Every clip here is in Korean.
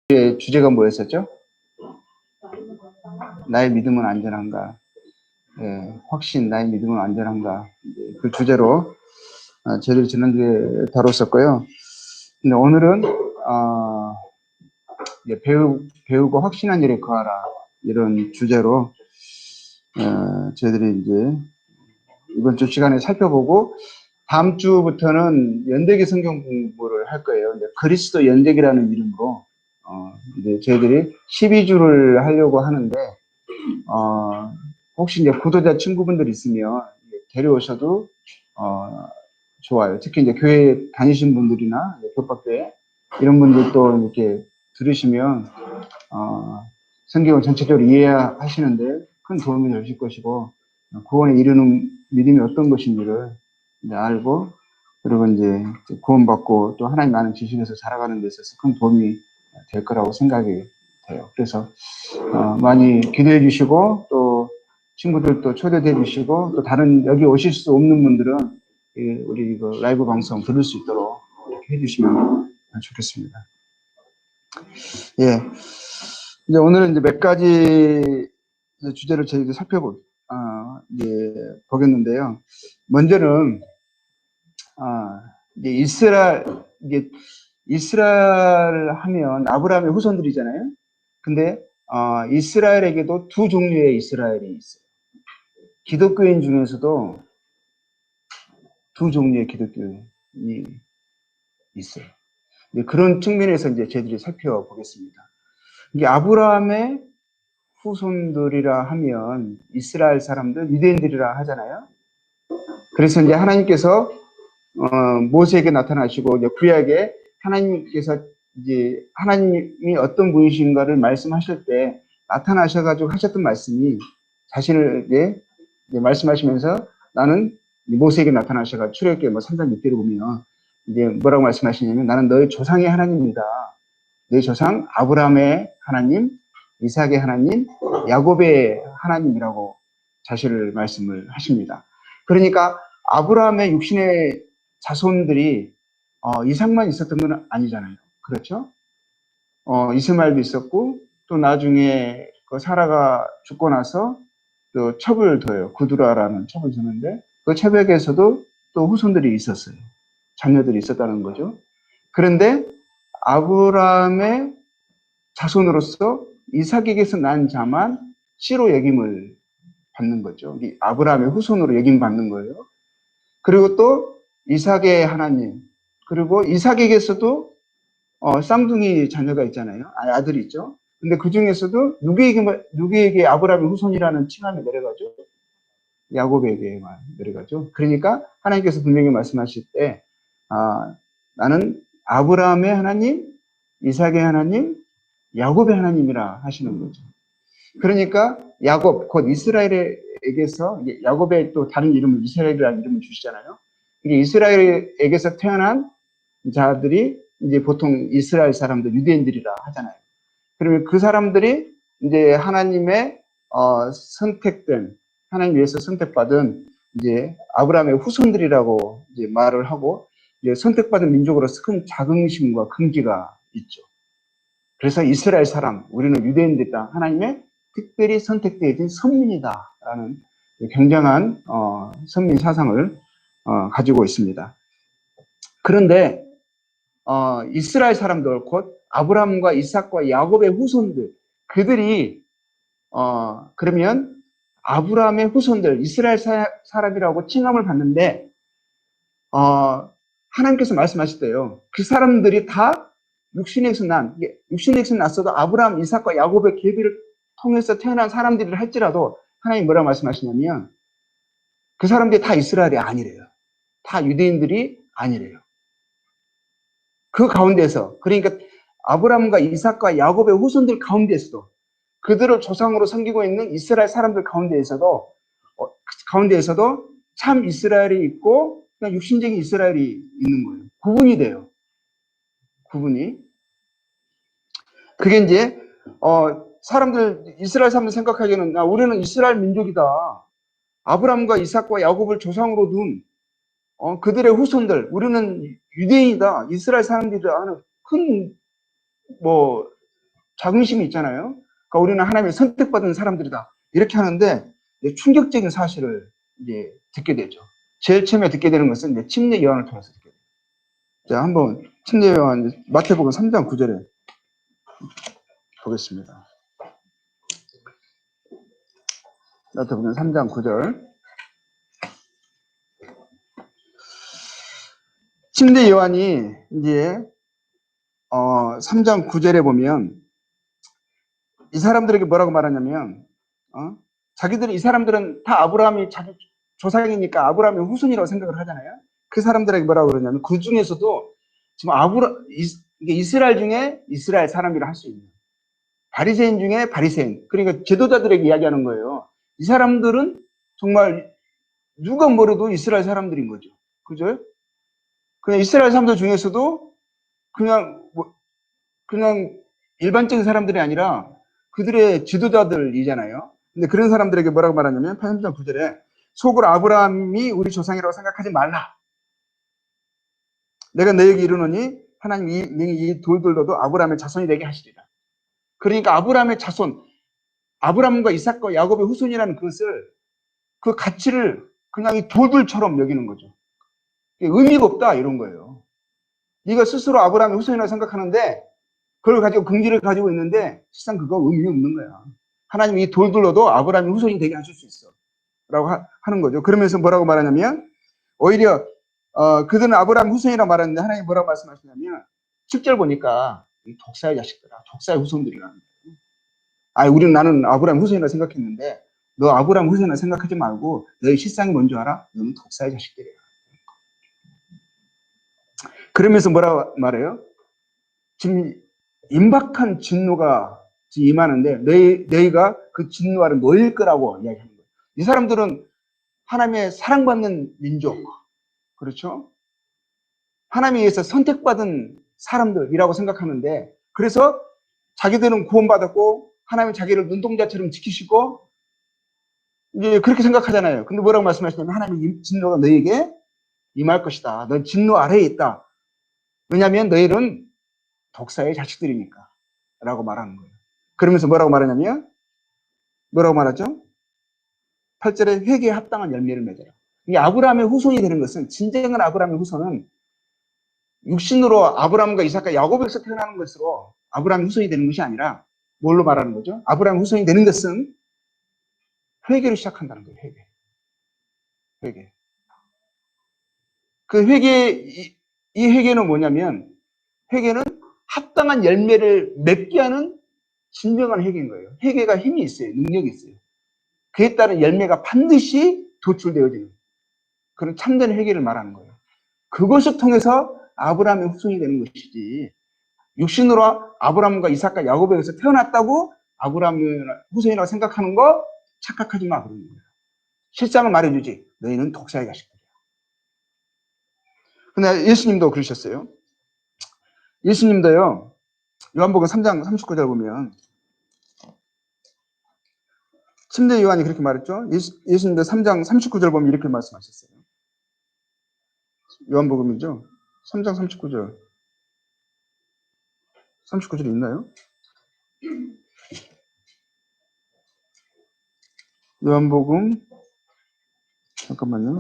주제가 뭐였었죠? 나의 믿음은 안전한가? 확신, 나의 믿음은 안전한가? 그 주제로 저희들이 지난주에 다뤘었고요. 근데 오늘은 배우고 확신한 일에 거하라, 이런 주제로 저희들이 이제 이번 주 시간에 살펴보고, 다음 주부터는 연대기 성경 공부를 할 거예요. 이제 그리스도 연대기라는 이름으로 이제 저희들이 12주를 하려고 하는데, 혹시 이제 구독자 친구분들 있으면 데려오셔도 좋아요. 특히 이제 교회 다니신 분들이나 교박교회 이런 분들도 이렇게 들으시면 성경을 전체적으로 이해하시는데 큰 도움이 되실 것이고, 구원에 이르는 믿음이 어떤 것인지를 이제 알고, 그리고 이제 구원받고 또 하나님 아는 지식에서 살아가는 데 있어서 큰 도움이 될 거라고 생각이 돼요. 그래서 많이 기도해 주시고, 또 친구들도 초대해 주시고, 또 다른 여기 오실 수 없는 분들은 우리 그 라이브 방송 들을 수 있도록 이렇게 해주시면 좋겠습니다. 예. 이제 오늘은 이제 몇 가지 주제를 저희가 보겠는데요. 먼저는, 이제 이스라엘 하면 아브라함의 후손들이잖아요. 근데, 이스라엘에게도 두 종류의 이스라엘이 있어요. 기독교인 중에서도 두 종류의 기독교인이 있어요. 그런 측면에서 이제 저희들이 살펴보겠습니다. 이게 아브라함의 후손들이라 하면 이스라엘 사람들, 유대인들이라 하잖아요. 그래서 이제 하나님께서 모세에게 나타나시고, 이제 구약에 하나님께서 이제 하나님이 어떤 분이신가를 말씀하실 때 나타나셔가지고 하셨던 말씀이, 자신을 이제 말씀하시면서, 나는 모세에게 나타나셔가지고 출애굽기 3장 6절을 보면 이제 뭐라고 말씀하시냐면, 나는 너의 조상의 하나님이다. 너희 조상 아브라함의 하나님, 이삭의 하나님, 야곱의 하나님이라고 자신을 말씀을 하십니다. 그러니까 아브라함의 육신의 자손들이 이삭만 있었던 건 아니잖아요. 그렇죠? 이스마엘도 있었고, 또 나중에 그 사라가 죽고 나서 또 첩을 둬요. 구두라라는 첩을 주는데, 그 첩에게서도 또 후손들이 있었어요. 자녀들이 있었다는 거죠. 그런데 아브라함의 자손으로서 이삭에게서 난 자만 씨로 여김을 받는 거죠. 아브라함의 후손으로 여김받는 거예요. 그리고 또 이삭의 하나님, 그리고 이삭에게서도 쌍둥이 자녀가 있잖아요. 아들이 있죠. 근데 그 중에서도 누구에게 아브라함의 후손이라는 칭함이 내려가죠? 야곱에게만 내려가죠. 그러니까 하나님께서 분명히 말씀하실 때, 나는 아브라함의 하나님, 이삭의 하나님, 야곱의 하나님이라 하시는 거죠. 그러니까 야곱, 곧 이스라엘에게서, 야곱의 또 다른 이름을 이스라엘이라는 이름을 주시잖아요. 이게 이스라엘에게서 태어난 자들이 이제 보통 이스라엘 사람들, 유대인들이라 하잖아요. 그러면 그 사람들이 이제 하나님의 선택된, 하나님 위해서 선택받은 이제 아브라함의 후손들이라고 이제 말을 하고, 이제 선택받은 민족으로서 큰 자긍심과 긍지가 있죠. 그래서 이스라엘 사람, 우리는 유대인들이다, 하나님의 특별히 선택되어진 선민이다라는 굉장한 선민 사상을 가지고 있습니다. 그런데 이스라엘 사람들, 곧 아브라함과 이삭과 야곱의 후손들, 그들이 그러면 아브라함의 후손들, 이스라엘 사람이라고 칭함을 받는데, 하나님께서 말씀하셨대요. 그 사람들이 다 육신에서 났어도 아브라함, 이삭과 야곱의 계비를 통해서 태어난 사람들이라 할지라도, 하나님 뭐라고 말씀하시냐면, 그 사람들이 다 이스라엘이 아니래요. 다 유대인들이 아니래요. 그 가운데서, 그러니까 아브라함과 이삭과 야곱의 후손들 가운데에서도, 그들을 조상으로 섬기고 있는 이스라엘 사람들 가운데에서도 참 이스라엘이 있고 그냥 육신적인 이스라엘이 있는 거예요. 구분이 돼요. 구분이. 그게 이제 이스라엘 사람들 생각하기에는, 우리는 이스라엘 민족이다. 아브라함과 이삭과 야곱을 조상으로 둔 그들의 후손들, 우리는 유대인이다, 이스라엘 사람들이다 하는 큰 자긍심이 있잖아요. 그러니까 우리는 하나님의 선택받은 사람들이다. 이렇게 하는데 충격적인 사실을 이제 듣게 되죠. 제일 처음에 듣게 되는 것은 이제 침례 요한을 통해서 듣게 돼요. 자, 한번 침례 요한 마태복음 3장 9절에 보겠습니다. 마태복음 3장 9절. 침례 요한이 이제 3장 9절에 보면 이 사람들에게 뭐라고 말하냐면 자기들이 이 사람들은 다 아브라함이 자기 조상이니까 아브라함의 후손이라고 생각을 하잖아요. 그 사람들에게 뭐라고 그러냐면 그 중에서도 지금 이게 이스라엘 중에 이스라엘 사람이라 할 수 있는 바리새인 중에 바리새인, 그러니까 제도자들에게 이야기하는 거예요. 이 사람들은 정말 누가 뭐래도 이스라엘 사람들인 거죠. 그죠? 그냥 이스라엘 사람들 중에서도 그냥 일반적인 사람들이 아니라 그들의 지도자들이잖아요. 근데 그런 사람들에게 뭐라고 말하냐면 8장 9절에 속으로 아브라함이 우리 조상이라고 생각하지 말라. 내가 너에게 이르노니 하나님 이 돌들로도 아브라함의 자손이 되게 하시리라. 그러니까 아브라함의 자손, 아브라함과 이삭과 야곱의 후손이라는 그것을 그 가치를 그냥 이 돌들처럼 여기는 거죠. 의미가 없다 이런 거예요. 네가 스스로 아브라함의 후손이라고 생각하는데 그걸 가지고 긍지를 가지고 있는데 실상 그거 의미 없는 거야. 하나님이 이 돌들로도 아브라함의 후손이 되게 하실 수 있어. 라고 하는 거죠. 그러면서 뭐라고 말하냐면 오히려 그들은 아브라함 후손이라고 말하는데 하나님이 뭐라고 말씀하시냐면 10절 보니까 이 독사의 자식들아, 독사의 후손들이라는 거예요. 나는 아브라함 후손이라고 생각했는데 너 아브라함 후손이라고 생각하지 말고 너의 실상이 뭔지 알아? 너는 독사의 자식들이야. 그러면서 뭐라고 말해요? 지금 임박한 진노가 임하는데 너희가 그 진노 아래 놓일 거라고 이야기하는 거예요. 이 사람들은 하나님의 사랑받는 민족, 그렇죠? 하나님에 의해서 선택받은 사람들이라고 생각하는데 그래서 자기들은 구원받았고 하나님이 자기를 눈동자처럼 지키시고 이제 그렇게 생각하잖아요. 근데 뭐라고 말씀하시냐면 하나님의 진노가 너에게 임할 것이다. 넌 진노 아래에 있다. 왜냐하면 너희는 독사의 자식들이니까 라고 말하는 거예요. 그러면서 뭐라고 말하냐면 뭐라고 말하죠? 8절에 회개에 합당한 열매를 맺어라. 이 아브라함의 후손이 되는 것은 진정한 아브라함의 후손은 육신으로 아브라함과 이삭과 야곱에서 태어나는 것으로 아브라함의 후손이 되는 것이 아니라 뭘로 말하는 거죠? 아브라함의 후손이 되는 것은 회개를 시작한다는 거예요. 회개. 그 이 회개는 뭐냐면 회개는 합당한 열매를 맺게 하는 진정한 회개인 거예요. 회개가 힘이 있어요. 능력이 있어요. 그에 따른 열매가 반드시 도출되어지는 그런 참된 회개를 말하는 거예요. 그것을 통해서 아브라함의 후손이 되는 것이지 육신으로 아브라함과 이삭과 야곱에게서 태어났다고 아브라함의 후손이라고 생각하는 거 착각하지 마 그러는 거예요. 실상을 말해주지. 너희는 독사의 자식들이야. 근데 예수님도 그러셨어요. 예수님도요. 요한복음 3장 39절 보면 침례 요한이 그렇게 말했죠. 예수님도 3장 39절 보면 이렇게 말씀하셨어요. 요한복음이죠. 3장 39절. 39절 있나요? 요한복음 잠깐만요.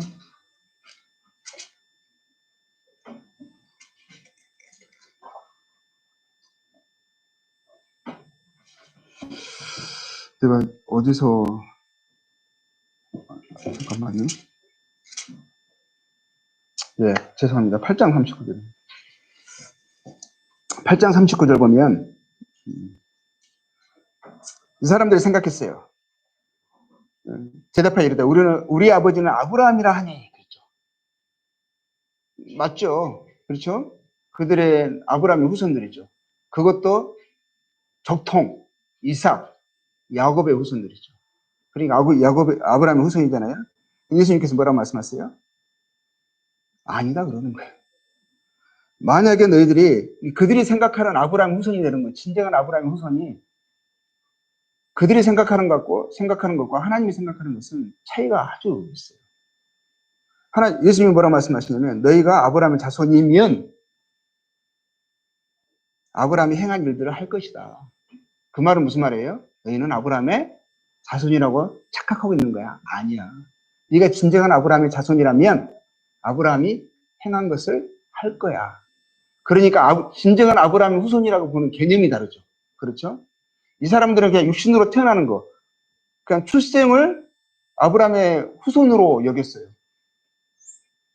내가 어디서 잠깐만요. 예, 죄송합니다. 8장 39절. 8장 39절 보면 이 사람들이 생각했어요. 대답하여 이르되 우리 아버지는 아브라함이라 하니 그렇죠. 맞죠? 그렇죠? 그들의 아브라함의 후손들이죠. 그것도 적통 이삭 야곱의 후손들이죠. 그러니까 아브라함의 후손이잖아요. 예수님께서 뭐라고 말씀하세요? 아니다 그러는 거예요. 만약에 너희들이 그들이 생각하는 아브라함 후손이 되는 건 진정한 아브라함 후손이 그들이 생각하는 것과 하나님이 생각하는 것은 차이가 아주 있어요. 예수님이 뭐라고 말씀하시냐면 너희가 아브라함의 자손이면 아브라함이 행한 일들을 할 것이다. 그 말은 무슨 말이에요? 너희는 아브라함의 자손이라고 착각하고 있는 거야. 아니야. 네가 진정한 아브라함의 자손이라면 아브라함이 행한 것을 할 거야. 그러니까 진정한 아브라함의 후손이라고 보는 개념이 다르죠. 그렇죠? 이 사람들은 그냥 육신으로 태어나는 거, 그냥 출생을 아브라함의 후손으로 여겼어요.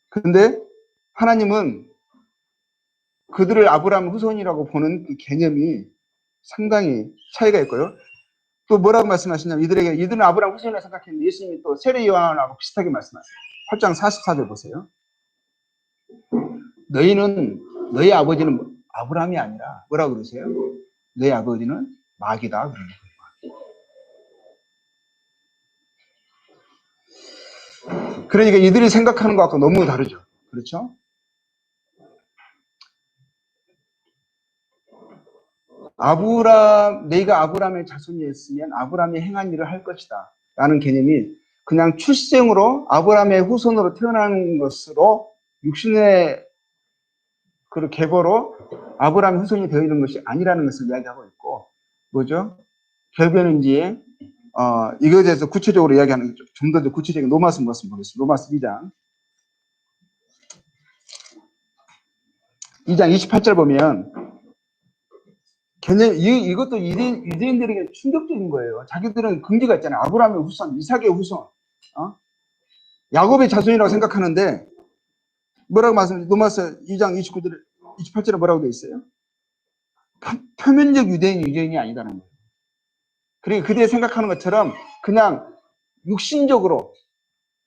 근데 하나님은 그들을 아브라함 후손이라고 보는 그 개념이 상당히 차이가 있고요. 또 뭐라고 말씀하시냐면 이들은 아브라함 후손이라고 생각했는데 예수님이 또 세례 요한하고 비슷하게 말씀하세요. 8장 44절 보세요. 너희 아버지는 아브라함이 아니라 뭐라고 그러세요? 너희 아버지는 마귀다. 그러는 거예요. 그러니까 이들이 생각하는 것과 너무 다르죠. 그렇죠? 내가 아브라함의 자손이었으면 아브라함이 행한 일을 할 것이다. 라는 개념이 그냥 출생으로 아브라함의 후손으로 태어나는 것으로 육신의 그 계보로 아브라함의 후손이 되어 있는 것이 아니라는 것을 이야기하고 있고, 뭐죠? 결국에는 이제, 이거에 대해서 구체적으로 이야기하는, 좀 더 구체적인 로마서 말씀 보겠습니다. 로마서 2장 28절 보면, 이것도 유대인들에게 충격적인 거예요. 자기들은 근기가 있잖아요. 아브라함의 후손, 이삭의 후손, 야곱의 자손이라고 생각하는데, 뭐라고 말씀하세요? 로마서 2장 28절에 뭐라고 되어 있어요? 표면적 유대인이 아니다는 거예요. 그러니까 그들이 생각하는 것처럼 그냥 육신적으로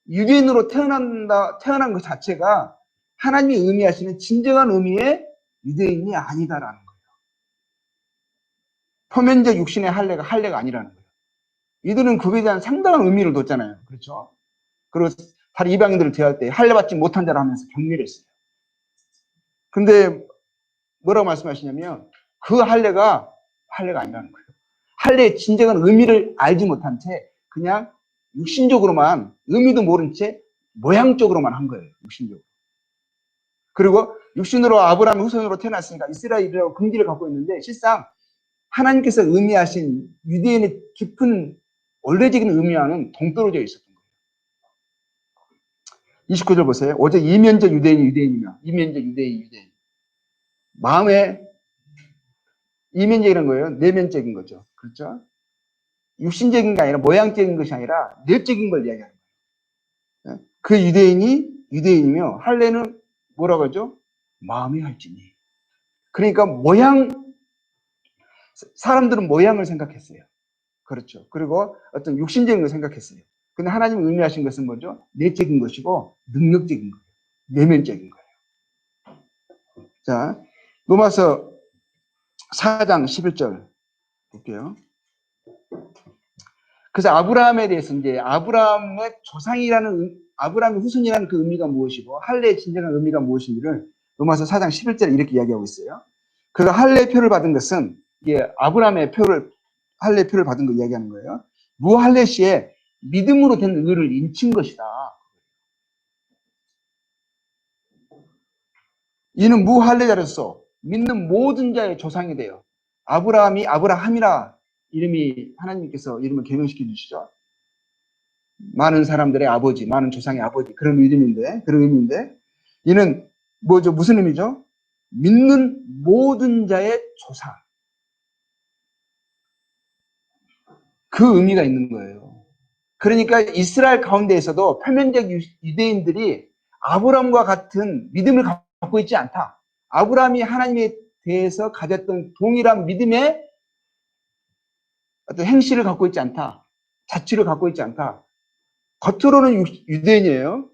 유대인으로 태어난 것 자체가 하나님이 의미하시는 진정한 의미의 유대인이 아니다라는 거예요. 표면적 육신의 할례가 아니라는 거예요. 이들은 그거에 대한 상당한 의미를 뒀잖아요. 그렇죠? 그리고 다른 이방인들을 대할 때 할례 받지 못한 자라 하면서 격려를 했어요. 근데 뭐라고 말씀하시냐면 그 할례가 아니라는 거예요. 할례의 진정한 의미를 알지 못한 채 그냥 육신적으로만 의미도 모른 채 모양적으로만 한 거예요. 육신적으로. 그리고 육신으로 아브라함의 후손으로 태어났으니까 이스라엘이라고 근기를 갖고 있는데 실상 하나님께서 의미하신 유대인의 깊은 원래적인 의미와는 동떨어져 있었던 거예요. 29절 보세요. 오직 이면적 유대인이며 이면적 유대인. 마음에 이면적이라는 거예요. 내면적인 거죠. 그렇죠? 육신적인 게 아니라 모양적인 것이 아니라 내적인 걸 이야기하는 거예요. 그 유대인이며 할례는 뭐라고 하죠? 마음의 할지니. 그러니까 사람들은 모양을 생각했어요. 그렇죠. 그리고 어떤 육신적인 걸 생각했어요. 근데 하나님이 의미하신 것은 뭐죠? 내적인 것이고 능력적인 거예요. 내면적인 거예요. 자, 로마서 4장 11절 볼게요. 그래서 아브라함에 대해서 이제 아브라함의 후손이라는 그 의미가 무엇이고 할례의 진정한 의미가 무엇인지를 로마서 4장 11절에 이렇게 이야기하고 있어요. 그가 할례표를 받은 것은 이게 아브라함의 할례표를 받은 거 이야기하는 거예요. 무할례 시에 믿음으로 된 의를 인친 것이다. 이는 무할례자로서 믿는 모든 자의 조상이 돼요. 아브라함이 아브라함이라 하나님께서 이름을 개명시켜 주시죠. 많은 사람들의 아버지, 많은 조상의 아버지 그런 의미인데 이는 뭐죠? 무슨 의미죠? 믿는 모든 자의 조상. 그 의미가 있는 거예요. 그러니까 이스라엘 가운데에서도 표면적 유대인들이 아브라함과 같은 믿음을 갖고 있지 않다. 아브라함이 하나님에 대해서 가졌던 동일한 믿음의 어떤 행실을 갖고 있지 않다. 자취를 갖고 있지 않다. 겉으로는 유대인이에요.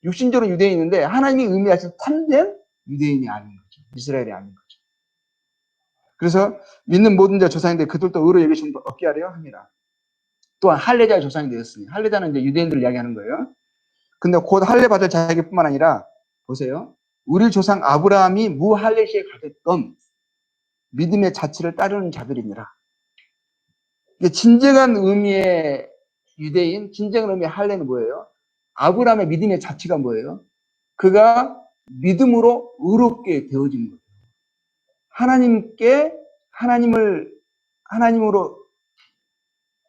육신적으로 유대인인데 하나님이 의미하신 참된 유대인이 아닌 거죠. 이스라엘이 아닌 거죠. 그래서 믿는 모든 자 조상인데 그들도 의로 여기심 얻게 하려 합니다. 또한 할례자의 조상이 되었으니 할례자는 이제 유대인들을 이야기하는 거예요. 근데 곧 할례 받을 자에게뿐만 아니라 보세요. 우리 조상 아브라함이 무할례 시에 가졌던 믿음의 자취를 따르는 자들이니라. 이게 진정한 의미의 유대인, 진정한 의미의 할례는 뭐예요? 아브라함의 믿음의 자취가 뭐예요? 그가 믿음으로 의롭게 되어진 거예요. 하나님을 하나님으로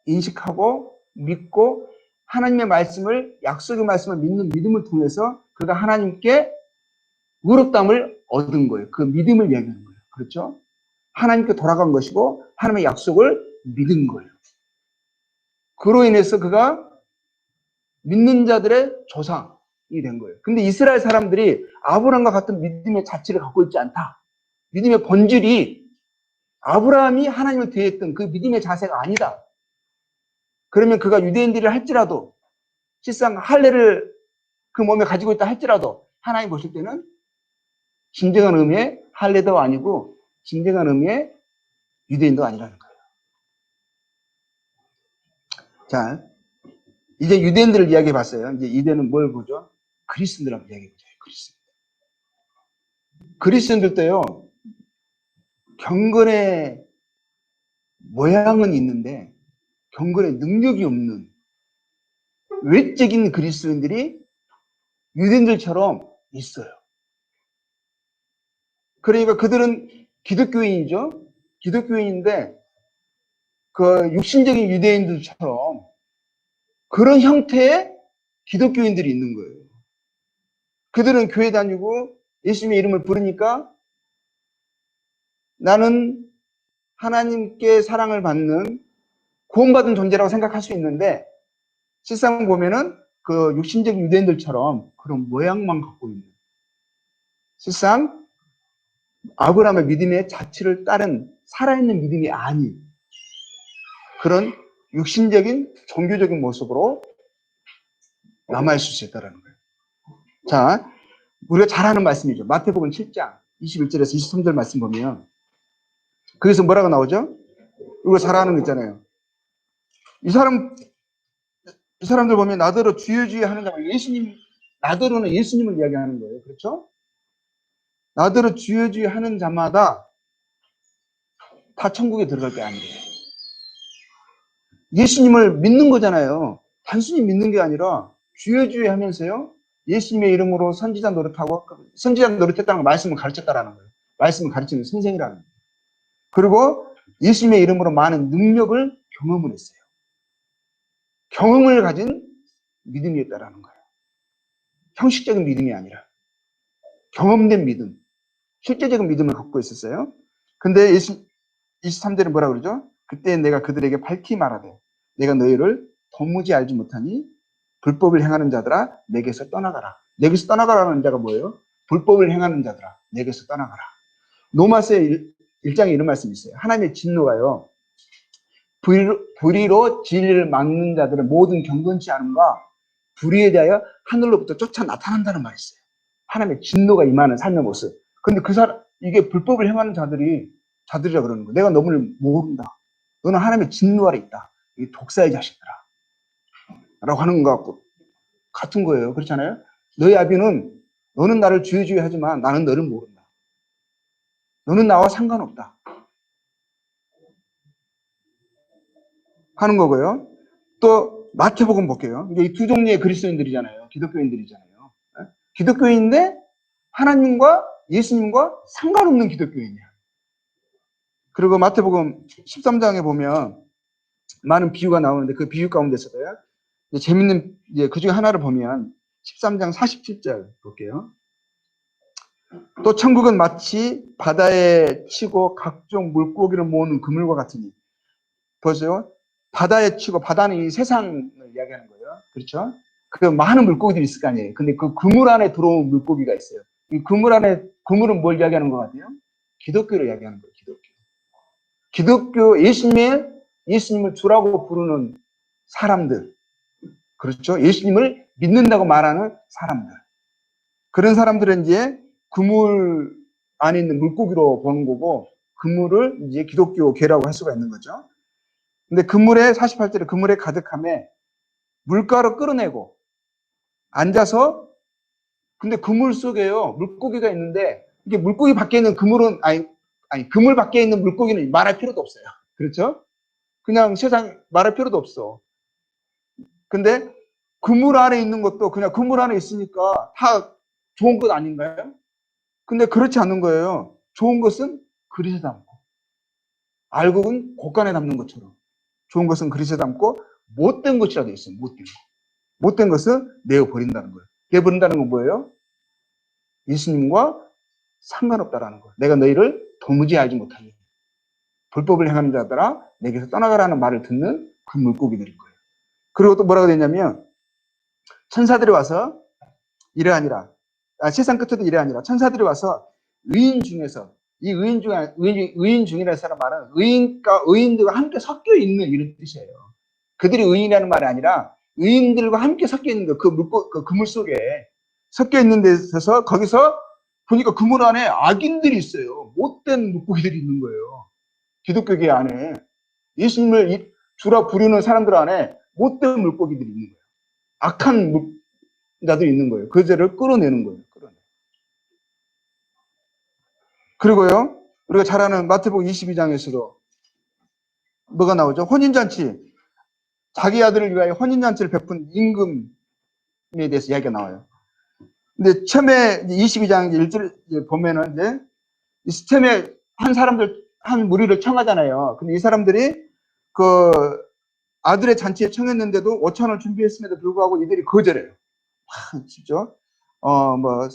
인식하고 믿고 하나님의 말씀을, 약속의 말씀을 믿는 믿음을 통해서 그가 하나님께 의롭다함을 얻은 거예요. 그 믿음을 이야기하는 거예요. 그렇죠? 하나님께 돌아간 것이고 하나님의 약속을 믿은 거예요. 그로 인해서 그가 믿는 자들의 조상이 된 거예요. 근데 이스라엘 사람들이 아브라함과 같은 믿음의 자체를 갖고 있지 않다. 믿음의 본질이 아브라함이 하나님을 대했던 그 믿음의 자세가 아니다. 그러면 그가 유대인들이 할지라도 실상 할례를 그 몸에 가지고 있다 할지라도 하나님 보실 때는 진정한 의미의 할례도 아니고 진정한 의미의 유대인도 아니라는 거예요. 자, 이제 유대인들을 이야기해 봤어요. 이제 이제는 뭘 보죠? 그리스도인들하고 이야기해 보죠. 그리스도인들 때요, 경건의 모양은 있는데 경건의 능력이 없는 외적인 그리스도인들이 유대인들처럼 있어요. 그러니까 그들은 기독교인이죠. 기독교인인데 그 육신적인 유대인들처럼 그런 형태의 기독교인들이 있는 거예요. 그들은 교회 다니고 예수님의 이름을 부르니까 나는 하나님께 사랑을 받는 구원받은 존재라고 생각할 수 있는데 실상 보면은 그 육신적 유대인들처럼 그런 모양만 갖고 있는 실상 아브라함의 믿음의 자취를 따른 살아있는 믿음이 아닌 그런 육신적인 종교적인 모습으로 남아있을 수 있다는 거예요. 자, 우리가 잘 아는 말씀이죠. 마태복음 7장 21절에서 23절 말씀 보면 거기서 뭐라고 나오죠? 이거 잘 아는 거 있잖아요. 이 사람들 보면 나더러 주여 주여 하는 자가 예수님, 나더러는 예수님을 이야기하는 거예요. 그렇죠? 나더러 주여 주여 하는 자마다 다 천국에 들어갈 게 아니에요. 예수님을 믿는 거잖아요. 단순히 믿는 게 아니라 주여 주여 하면서요. 예수님의 이름으로 선지자 노릇하고 선지자 노릇했다는 걸 말씀을 가르쳤다라는 거예요. 말씀을 가르치는 선생이라는 거예요. 그리고 예수님의 이름으로 많은 능력을 경험을 했어요. 경험을 가진 믿음이었다라는 거예요. 형식적인 믿음이 아니라 경험된 믿음, 실제적인 믿음을 갖고 있었어요. 근데 23절에 뭐라 그러죠? 그때 내가 그들에게 밝히 말하되 내가 너희를 도무지 알지 못하니 불법을 행하는 자들아 내게서 떠나가라. 내게서 떠나가라는 자가 뭐예요? 불법을 행하는 자들아 내게서 떠나가라. 로마서의 1장에 이런 말씀이 있어요. 하나님의 진노가요. 불의로 진리를 막는 자들의 모든 경건치 않음과 불의에 대하여 하늘로부터 쫓아 나타난다는 말이 있어요. 하나님의 진노가 임하는 삶의 모습. 근데 이게 불법을 행하는 자들이라 그러는 거예요. 내가 너를 모른다. 너는 하나님의 진노 아래 있다. 이 독사의 자식들아. 라고 하는 것 같고, 같은 거예요. 그렇잖아요? 너희 아비는, 너는 나를 주여 하지만 나는 너를 모른다. 너는 나와 상관없다. 하는 거고요. 또, 마태복음 볼게요. 이게 이 두 종류의 그리스도인들이잖아요. 기독교인들이잖아요. 기독교인인데, 하나님과 예수님과 상관없는 기독교인이야. 그리고 마태복음 13장에 보면 많은 비유가 나오는데 그 비유 가운데서도요. 재밌는 그 중에 하나를 보면 13장 47절 볼게요. 또 천국은 마치 바다에 치고 각종 물고기를 모으는 그물과 같으니 보세요. 바다에 치고 바다는 이 세상을 이야기하는 거예요. 그렇죠? 그 많은 물고기들이 있을 거 아니에요. 근데 그 그물 안에 들어온 물고기가 있어요. 이 그물은 뭘 이야기하는 것 같아요? 기독교를 이야기하는 거예요. 기독교 예수님을 주라고 부르는 사람들. 그렇죠? 예수님을 믿는다고 말하는 사람들. 그런 사람들은 이제 그물 안에 있는 물고기로 보는 거고, 그물을 이제 기독교계라고 할 수가 있는 거죠. 근데 48절에 그물에 가득함에 물가로 끌어내고 앉아서, 근데 그물 속에요, 물고기가 있는데, 이게 물고기 밖에 있는 그물 밖에 있는 물고기는 말할 필요도 없어요. 그렇죠? 그냥 세상 말할 필요도 없어. 근데 그물 안에 있는 것도 그냥 그물 안에 있으니까 다 좋은 것 아닌가요? 근데 그렇지 않는 거예요. 좋은 것은 그릇에 담고, 알곡은 곡간에 담는 것처럼 좋은 것은 그릇에 담고 못된 것이라도 있어요. 못된 것. 못된 것은 내어버린다는 거예요. 내어버린다는 건 뭐예요? 예수님과 상관없다라는 거예요. 내가 너희를 도무지 알지 못하니 불법을 행하는 자들아 내게서 떠나가라는 말을 듣는 그 물고기들인 거예요. 그리고 또 뭐라고 되냐면 천사들이 와서 이래하니라. 세상 끝에도 이래하니라. 천사들이 와서 의인 중에서 이 의인 중이라는 사람 말은 의인들과 함께 섞여 있는 이런 뜻이에요. 그들이 의인이라는 말이 아니라 의인들과 함께 섞여 있는 그 그물 속에 섞여 있는 데서 거기서 보니까 그물 안에 악인들이 있어요. 못된 물고기들이 있는 거예요. 기독교계 안에 예수님을 주라 부르는 사람들 안에 못된 물고기들이 있는 거예요. 악한 자들이 있는 거예요. 그 죄를 끌어내는 거예요. 그리고요, 우리가 잘 아는 마태복음 22장에서도 뭐가 나오죠? 혼인잔치. 자기 아들을 위하여 혼인잔치를 베푼 임금에 대해서 이야기가 나와요. 근데 처음에 22장 1절 보면은 이제 처음에 한 무리를 청하잖아요. 근데 이 사람들이 그 아들의 잔치에 청했는데도 5천을 준비했음에도 불구하고 이들이 거절해요. 진짜 뭐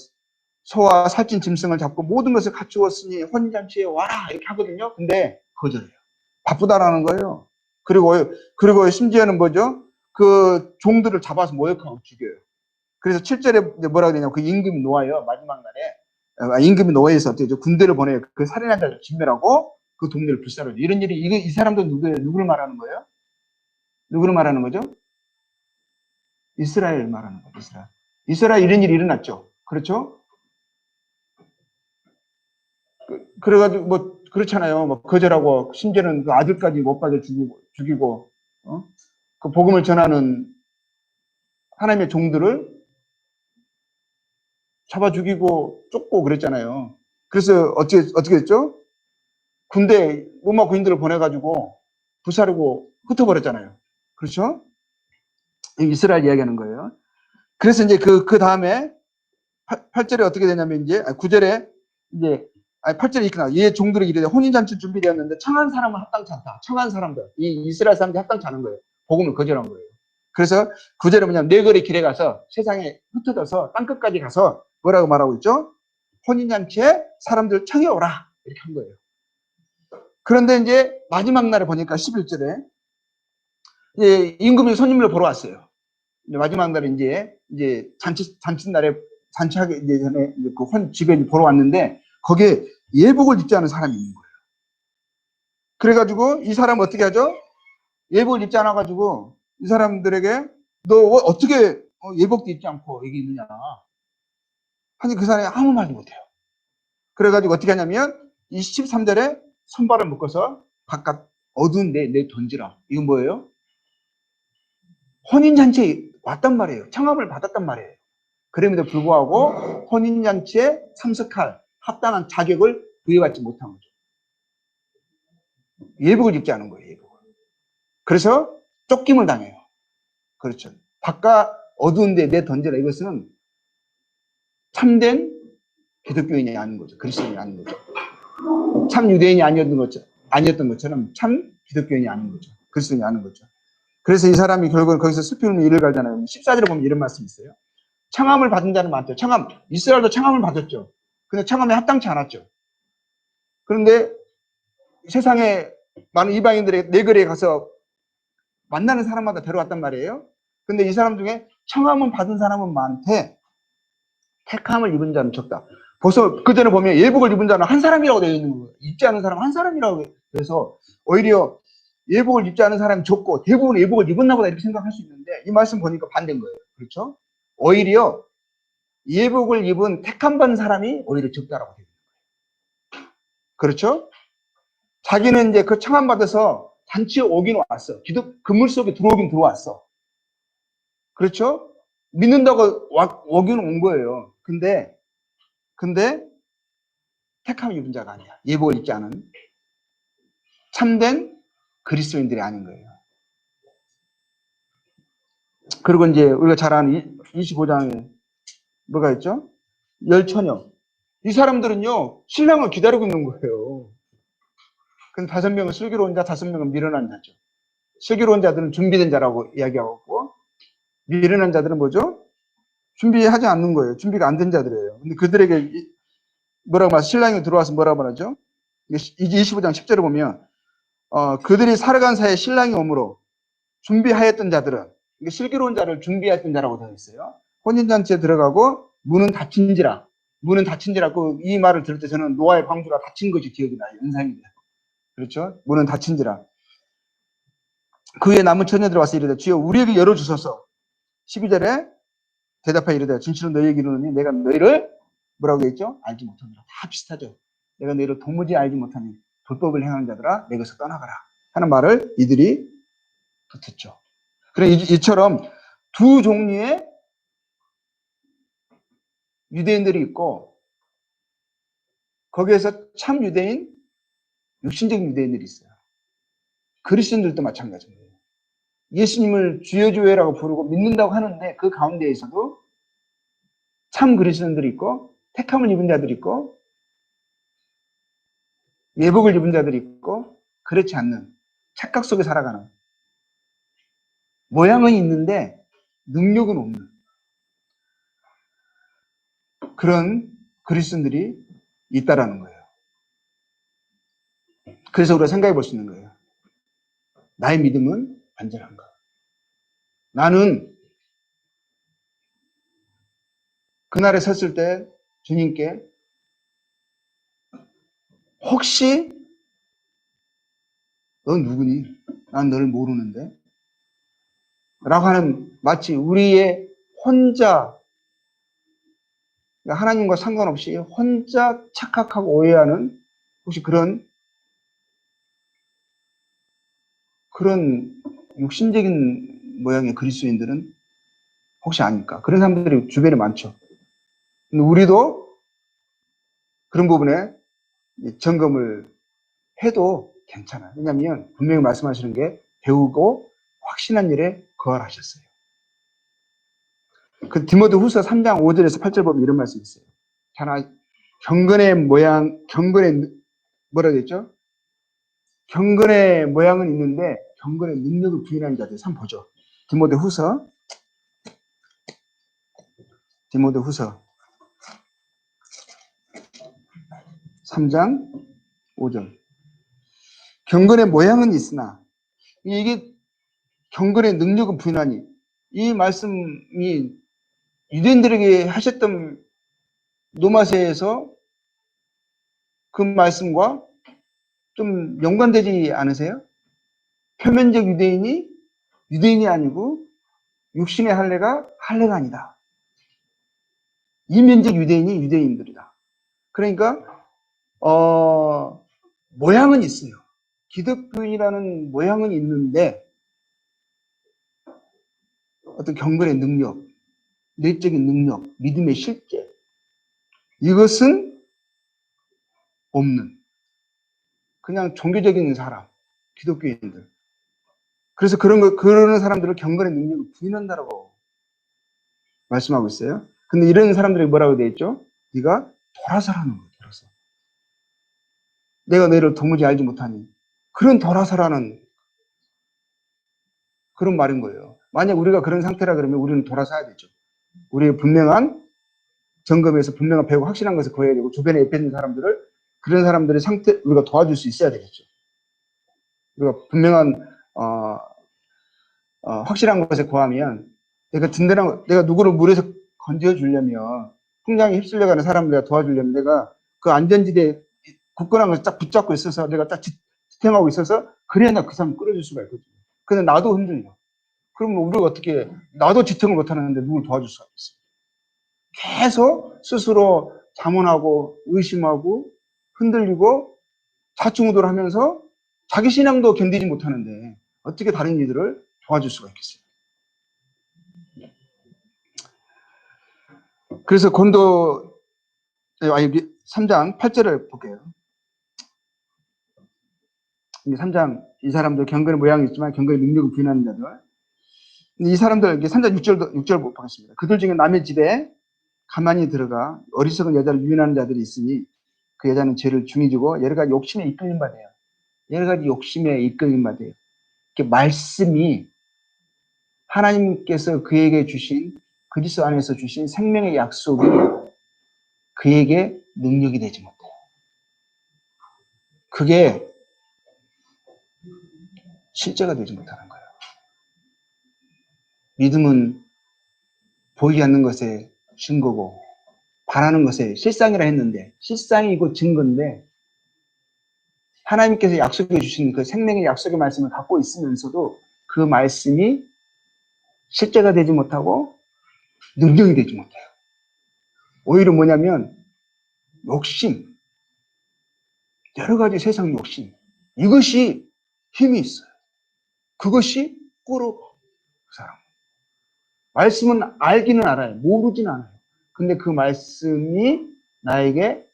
소와 살찐 짐승을 잡고 모든 것을 갖추었으니 혼인잔치에 와라 이렇게 하거든요. 근데 거절해요. 바쁘다라는 거예요. 그리고 심지어는 뭐죠? 그 종들을 잡아서 모욕하고 죽여요. 그래서 7절에 뭐라고 되냐면 그 임금이 놓아요. 마지막 날에 임금이 노예에서 군대를 보내요. 그 살인한 자를 진멸하고 그 동네를 불사르죠. 이런 일이 이 사람도 누구를 말하는 거예요? 누구를 말하는 거죠? 이스라엘 말하는 거예요. 이스라엘 이런 일이 일어났죠. 그렇죠? 그래가지고 뭐 그렇잖아요. 뭐 거절하고 심지어는 그 아들까지 못 받아 죽이고 그 복음을 전하는 하나님의 종들을 잡아 죽이고 쫓고 그랬잖아요. 그래서 어떻게 됐죠? 로마 군인들을 보내가지고 부사르고 흩어버렸잖아요. 그렇죠? 이스라엘 이야기하는 거예요. 그래서 이제 그 다음에 8절에 어떻게 되냐면 이제 9절에 이제 8절에 이렇게 나와요. 얘 종들이 이래 혼인잔치 준비되었는데 청한 사람은 합당치 않다. 청한 사람들, 이 이스라엘 사람들이 합당치 않은 거예요. 복음을 거절한 거예요. 그래서 9절에 뭐냐면 네 거리 길에 가서 세상에 흩어져서 땅끝까지 가서 뭐라고 말하고 있죠? 혼인잔치에 사람들 청해오라 이렇게 한 거예요. 그런데 이제 마지막 날에 보니까 11절에 이제 임금이 손님을 보러 왔어요. 마지막 날에 이제 잔치날에 잔치하기 이제 전에 그 집에 보러 왔는데 거기에 예복을 입지 않은 사람이 있는 거예요. 그래가지고 이 사람 어떻게 하죠? 예복을 입지 않아가지고 이 사람들에게 너 어떻게 예복도 입지 않고 여기 있느냐 하니 그 사람이 아무 말도 못해요. 그래가지고 어떻게 하냐면 이 13절에 손발을 묶어서 바깥 어두운 데 던지라. 이건 뭐예요? 혼인잔치에 왔단 말이에요. 청함을 받았단 말이에요. 그럼에도 불구하고 혼인잔치에 참석할 합당한 자격을 부여받지 못한 거죠. 예복을 입지 않은 거예요. 예복을. 그래서 쫓김을 당해요. 그렇죠. 바깥 어두운데 던져라. 이것은 참된 기독교인이 아닌 거죠. 그리스도인이 아닌 거죠. 참 유대인이 아니었던 것처럼 참 기독교인이 아닌 거죠. 그리스도인이 아닌 거죠. 그래서 이 사람이 결국은 거기서 숲이는 일을 갈잖아요. 14절에 보면 이런 말씀이 있어요. 청함을 받은 자는 많대요. 이스라엘도 청함을 받았죠. 근데 청함에 합당치 않았죠. 그런데 세상에 많은 이방인들의 내거리에 가서 만나는 사람마다 데려왔단 말이에요. 근데 이 사람 중에 청함을 받은 사람은 많대. 택함을 입은 자는 적다. 벌써 그 전에 보면 예복을 입은 자는 한 사람이라고 되어 있는 거예요. 입지 않은 사람 한 사람이라고 해서 오히려 예복을 입지 않은 사람이 적고 대부분 예복을 입었나 보다 이렇게 생각할 수 있는데 이 말씀 보니까 반대인 거예요. 그렇죠? 오히려 예복을 입은 택함 받은 사람이 오히려 적다라고 되어 있는 거예요. 그렇죠? 자기는 이제 그 청함 받아서 잔치에 오긴 왔어. 그물 속에 들어오긴 들어왔어. 그렇죠? 믿는다고 오긴 온 거예요. 근데 택함 입은 자가 아니야. 예복을 입지 않은 참된 그리스도인들이 아닌 거예요. 그리고 이제 우리가 잘 아는 25장에 뭐가 있죠? 열처녀. 이 사람들은요, 신랑을 기다리고 있는 거예요. 근데 5명은 슬기로운 자, 5명은 미련한 자죠. 슬기로운 자들은 준비된 자라고 이야기하고, 미련한 자들은 뭐죠? 준비하지 않는 거예요. 준비가 안 된 자들이에요. 근데 그들에게 뭐라고 말해? 신랑이 들어와서 뭐라고 말하죠? 이제 25장 10절을 보면, 그들이 살아간 사이에 신랑이 오므로 준비하였던 자들은, 이게 슬기로운 자를 준비했던 자라고 되어 있어요. 혼인잔치에 들어가고 문은 닫힌지라. 문은 닫힌지라. 이 말을 들을 때 저는 노아의 방주가 닫힌 것이 기억이 나요. 연상이 돼요. 그렇죠? 문은 닫힌지라. 그의 남은 처녀들 와서 이르되 주여 우리에게 열어주소서. 12절에 대답하여 이르되 진실로 너희에게 이르노니 내가 너희를 뭐라고 했죠? 알지 못하노라. 다 비슷하죠. 내가 너희를 도무지 알지 못하니 불법을 행하는 자들아 내게서 떠나가라 하는 말을 이들이 붙였죠. 그래 이처럼 두 종류의 유대인들이 있고 거기에서 참 유대인, 육신적인 유대인들이 있어요. 그리스도인들도 마찬가지입니다. 예수님을 주여 주여라고 부르고 믿는다고 하는데 그 가운데에서도 참 그리스도인들이 있고 택함을 입은 자들이 있고 예복을 입은 자들이 있고 그렇지 않는 착각 속에 살아가는 모양은 있는데 능력은 없는 그런 그리스도인들이 있다라는 거예요. 그래서 우리가 생각해 볼 수 있는 거예요. 나의 믿음은 완전한가? 나는 그날에 섰을 때 주님께 혹시 너 누구니? 난 너를 모르는데 라고 하는 마치 우리의 혼자 하나님과 상관없이 혼자 착각하고 오해하는 혹시 그런 육신적인 모양의 그리스도인들은 혹시 아닐까? 그런 사람들이 주변에 많죠. 근데 우리도 그런 부분에 점검을 해도 괜찮아요. 왜냐하면 분명히 말씀하시는 게 배우고 확신한 일에 거하셨어요. 그 디모데 후서 3장 5절에서 8절 보면 이런 말씀이 있어요. 경건의 모양, 뭐라고 했죠? 경건의 모양은 있는데 경건의 능력을 부인하는 자들 한번 보죠. 디모데 후서 3장 5절. 경건의 모양은 있으나 이게 경건의 능력은 부인하니 이 말씀이 유대인들에게 하셨던 노마세에서 그 말씀과 좀 연관되지 않으세요? 표면적 유대인이 아니고 육신의 할례가 아니다. 이면적 유대인이 유대인들이다. 그러니까 모양은 있어요. 기독교인이라는 모양은 있는데 어떤 경건의 능력, 내적인 능력, 믿음의 실제 이것은 없는 그냥 종교적인 사람, 기독교인들. 그래서 그러는 사람들을 경건의 능력을 부인한다라고 말씀하고 있어요. 근데 이런 사람들이 뭐라고 되어 있죠? 네가 돌아서라는 거예요. 돌아서. 내가 너희를 도무지 알지 못하니 그런 돌아서라는 그런 말인 거예요. 만약 우리가 그런 상태라 그러면 우리는 돌아서야 되죠. 우리의 분명한 점검에서 분명한 배우고 확실한 것을 거해야 되고 주변에 옆에 있는 사람들을 그런 사람들의 상태 우리가 도와줄 수 있어야 되겠죠. 우리가 분명한 확실한 것에 거하면 내가 누구를 물에서 건져주려면 풍랑에 휩쓸려가는 사람을 내가 도와주려면 내가 그 안전지대에 굳건한 것을 딱 붙잡고 있어서 내가 딱 지탱하고 있어서 그래야 나 그 사람 끌어줄 수가 있거든요. 근데 나도 흔들려. 그럼 우리가 어떻게 나도 지탱을 못하는데 누굴 도와줄 수가 있어요. 계속 스스로 자문하고 의심하고 흔들리고 좌충우돌 하면서 자기 신앙도 견디지 못하는데 어떻게 다른 이들을 도와줄 수가 있겠어요. 그래서 3장 8절을 볼게요. 3장 이 사람들 경건의 모양이 있지만 경건의 능력을 부인하는 자들 이 사람들 3장 6절 보겠습니다. 그들 중에 남의 집에 가만히 들어가 어리석은 여자를 유인하는 자들이 있으니 그 여자는 죄를 중히 지고 여러 가지 욕심에 이끌린 바 돼요. 여러 가지 욕심에 이끌림만 돼요. 이렇게 말씀이 하나님께서 그에게 주신 그리스도 안에서 주신 생명의 약속이 그에게 능력이 되지 못해요. 그게 실제가 되지 못하는 거예요. 믿음은 보이지 않는 것의 증거고 바라는 것의 실상이라 했는데 실상이고 증거인데 하나님께서 약속해 주신 그 생명의 약속의 말씀을 갖고 있으면서도 그 말씀이 실제가 되지 못하고 능력이 되지 못해요. 오히려 뭐냐면 욕심, 여러 가지 세상 욕심, 이것이 힘이 있어요. 그것이 꾸르고 그 사람. 말씀은 알기는 알아요. 모르진 않아요. 근데 그 말씀이 나에게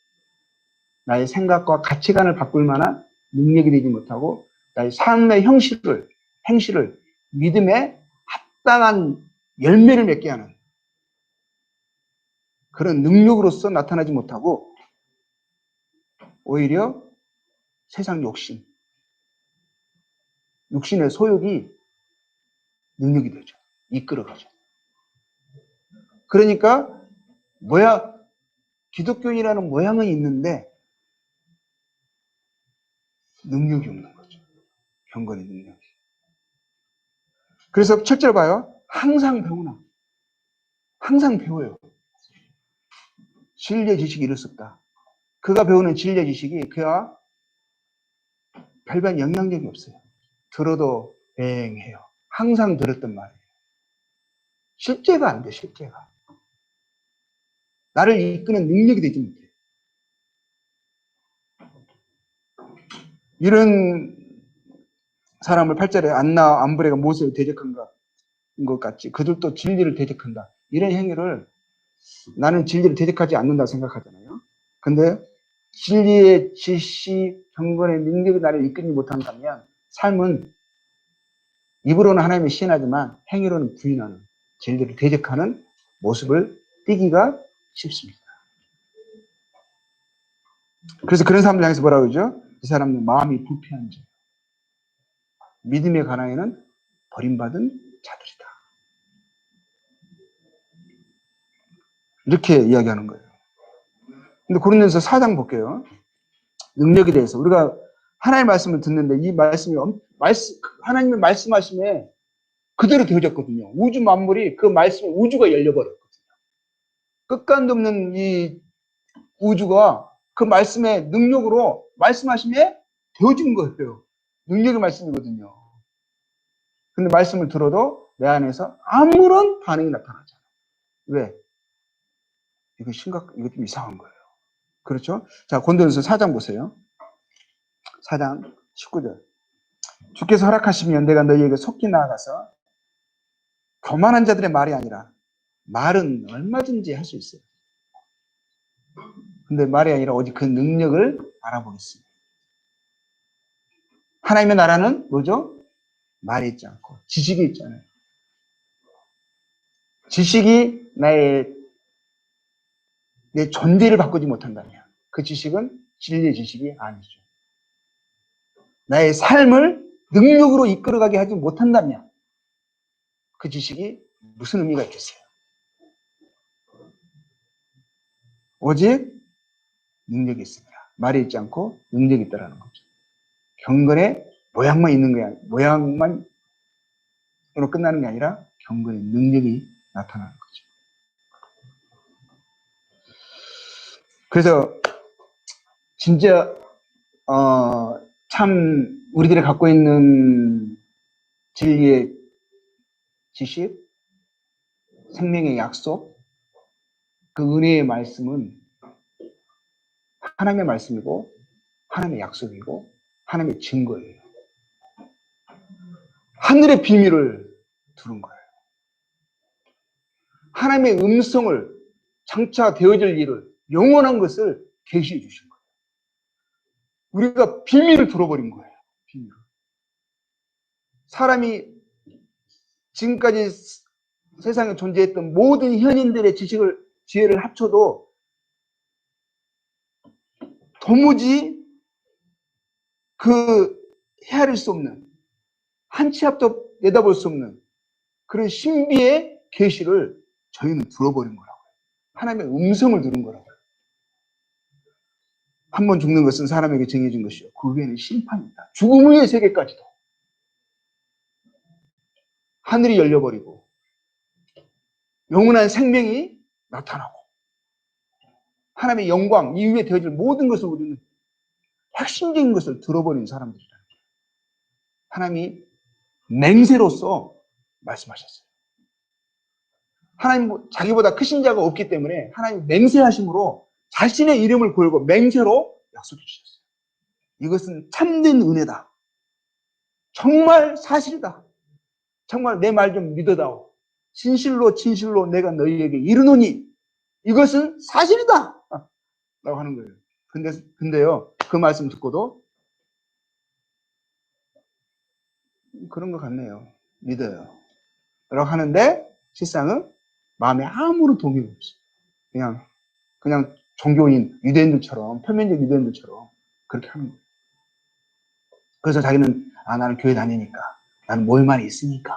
나의 생각과 가치관을 바꿀 만한 능력이 되지 못하고 나의 삶의 행실을 믿음에 합당한 열매를 맺게 하는 그런 능력으로서 나타나지 못하고 오히려 세상 육신의 소욕이 능력이 되죠. 이끌어가죠. 그러니까 기독교인이라는 모양은 있는데 능력이 없는 거죠. 경건의 능력이. 그래서 첫째로 봐요. 항상 배워요. 진리의 지식이 이룰 수 없다. 그가 배우는 진리의 지식이 그가 별반 영향력이 없어요. 들어도 뱅해요. 항상 들었던 말이에요. 실제가 안 돼, 실제가. 나를 이끄는 능력이 되지 못해. 이런 사람을 8절에 안나, 안브레가 모세를 대적한 것 같지. 그들도 진리를 대적한다. 이런 행위를 나는 진리를 대적하지 않는다 생각하잖아요. 근데 진리의 지시, 경건의 능력이 나를 이끌지 못한다면 삶은 입으로는 하나님을 시인하지만 행위로는 부인하는 진리를 대적하는 모습을 띠기가 쉽습니다. 그래서 그런 사람들 향해서 뭐라고 그러죠? 이 사람은 마음이 부패한 자. 믿음의 가난에는 버림받은 자들이다. 이렇게 이야기하는 거예요. 근데 고린도서 4장 볼게요. 능력에 대해서 우리가 하나님의 말씀을 듣는데 이 말씀이 하나님의 말씀하심에 그대로 되어졌거든요. 우주 만물이 그 말씀에 우주가 열려버렸거든요. 끝간도 없는 이 우주가 그 말씀의 능력으로 말씀하심에 되어진 거예요. 능력의 말씀이거든요. 근데 말씀을 들어도 내 안에서 아무런 반응이 나타나지 않아요. 왜? 이거 좀 이상한 거예요. 그렇죠? 자, 고린도전서 4장 보세요. 4장 19절. 주께서 허락하시면 내가 너희에게 속히 나아가서 교만한 자들의 말이 아니라 말은 얼마든지 할 수 있어요. 근데 말이 아니라 오직 그 능력을 알아보겠습니다. 하나님의 나라는 뭐죠? 말이 있지 않고 지식이 있잖아요. 지식이 내 존재를 바꾸지 못한다면 그 지식은 진리의 지식이 아니죠. 나의 삶을 능력으로 이끌어가게 하지 못한다면 그 지식이 무슨 의미가 있겠어요? 오직 능력이 있습니다. 말이 있지 않고 능력이 있다는 거죠. 경건의 모양만 있는 거야. 모양만으로 끝나는 게 아니라 경건의 능력이 나타나는 거죠. 그래서 진짜 참 우리들이 갖고 있는 진리의 지식, 생명의 약속, 그 은혜의 말씀은 하나님의 말씀이고 하나님의 약속이고 하나님의 증거예요. 하늘의 비밀을 들은 거예요. 하나님의 음성을 장차 되어질 일을 영원한 것을 계시해 주신 거예요. 우리가 비밀을 들어버린 거예요. 비밀을. 사람이 지금까지 세상에 존재했던 모든 현인들의 지혜를 합쳐도 도무지 그 헤아릴 수 없는, 한 치 앞도 내다볼 수 없는 그런 신비의 계시를 저희는 들어버린 거라고요. 하나님의 음성을 들은 거라고요. 한 번 죽는 것은 사람에게 정해진 것이요. 그 후에는 심판이다. 죽음 후의 세계까지도. 하늘이 열려버리고 영원한 생명이 나타나고 하나님의 영광 이후에 되어질 모든 것을 우리는 핵심적인 것을 들어버린 사람들이라는 거예요. 하나님이 맹세로서 말씀하셨어요. 하나님 자기보다 크신 자가 없기 때문에 하나님 맹세하심으로 자신의 이름을 걸고 맹세로 약속해 주셨어요. 이것은 참된 은혜다. 정말 사실이다. 정말 내 말 좀 믿어다오. 진실로 진실로 내가 너희에게 이르노니 이것은 사실이다. 라고 하는 거예요. 근데요, 그 말씀 듣고도 그런 것 같네요. 믿어요. 라고 하는데 실상은 마음에 아무런 동의가 없어요. 그냥 종교인, 유대인들처럼, 표면적 유대인들처럼 그렇게 하는 거예요. 그래서 자기는, 나는 교회 다니니까, 나는 모임만이 있으니까,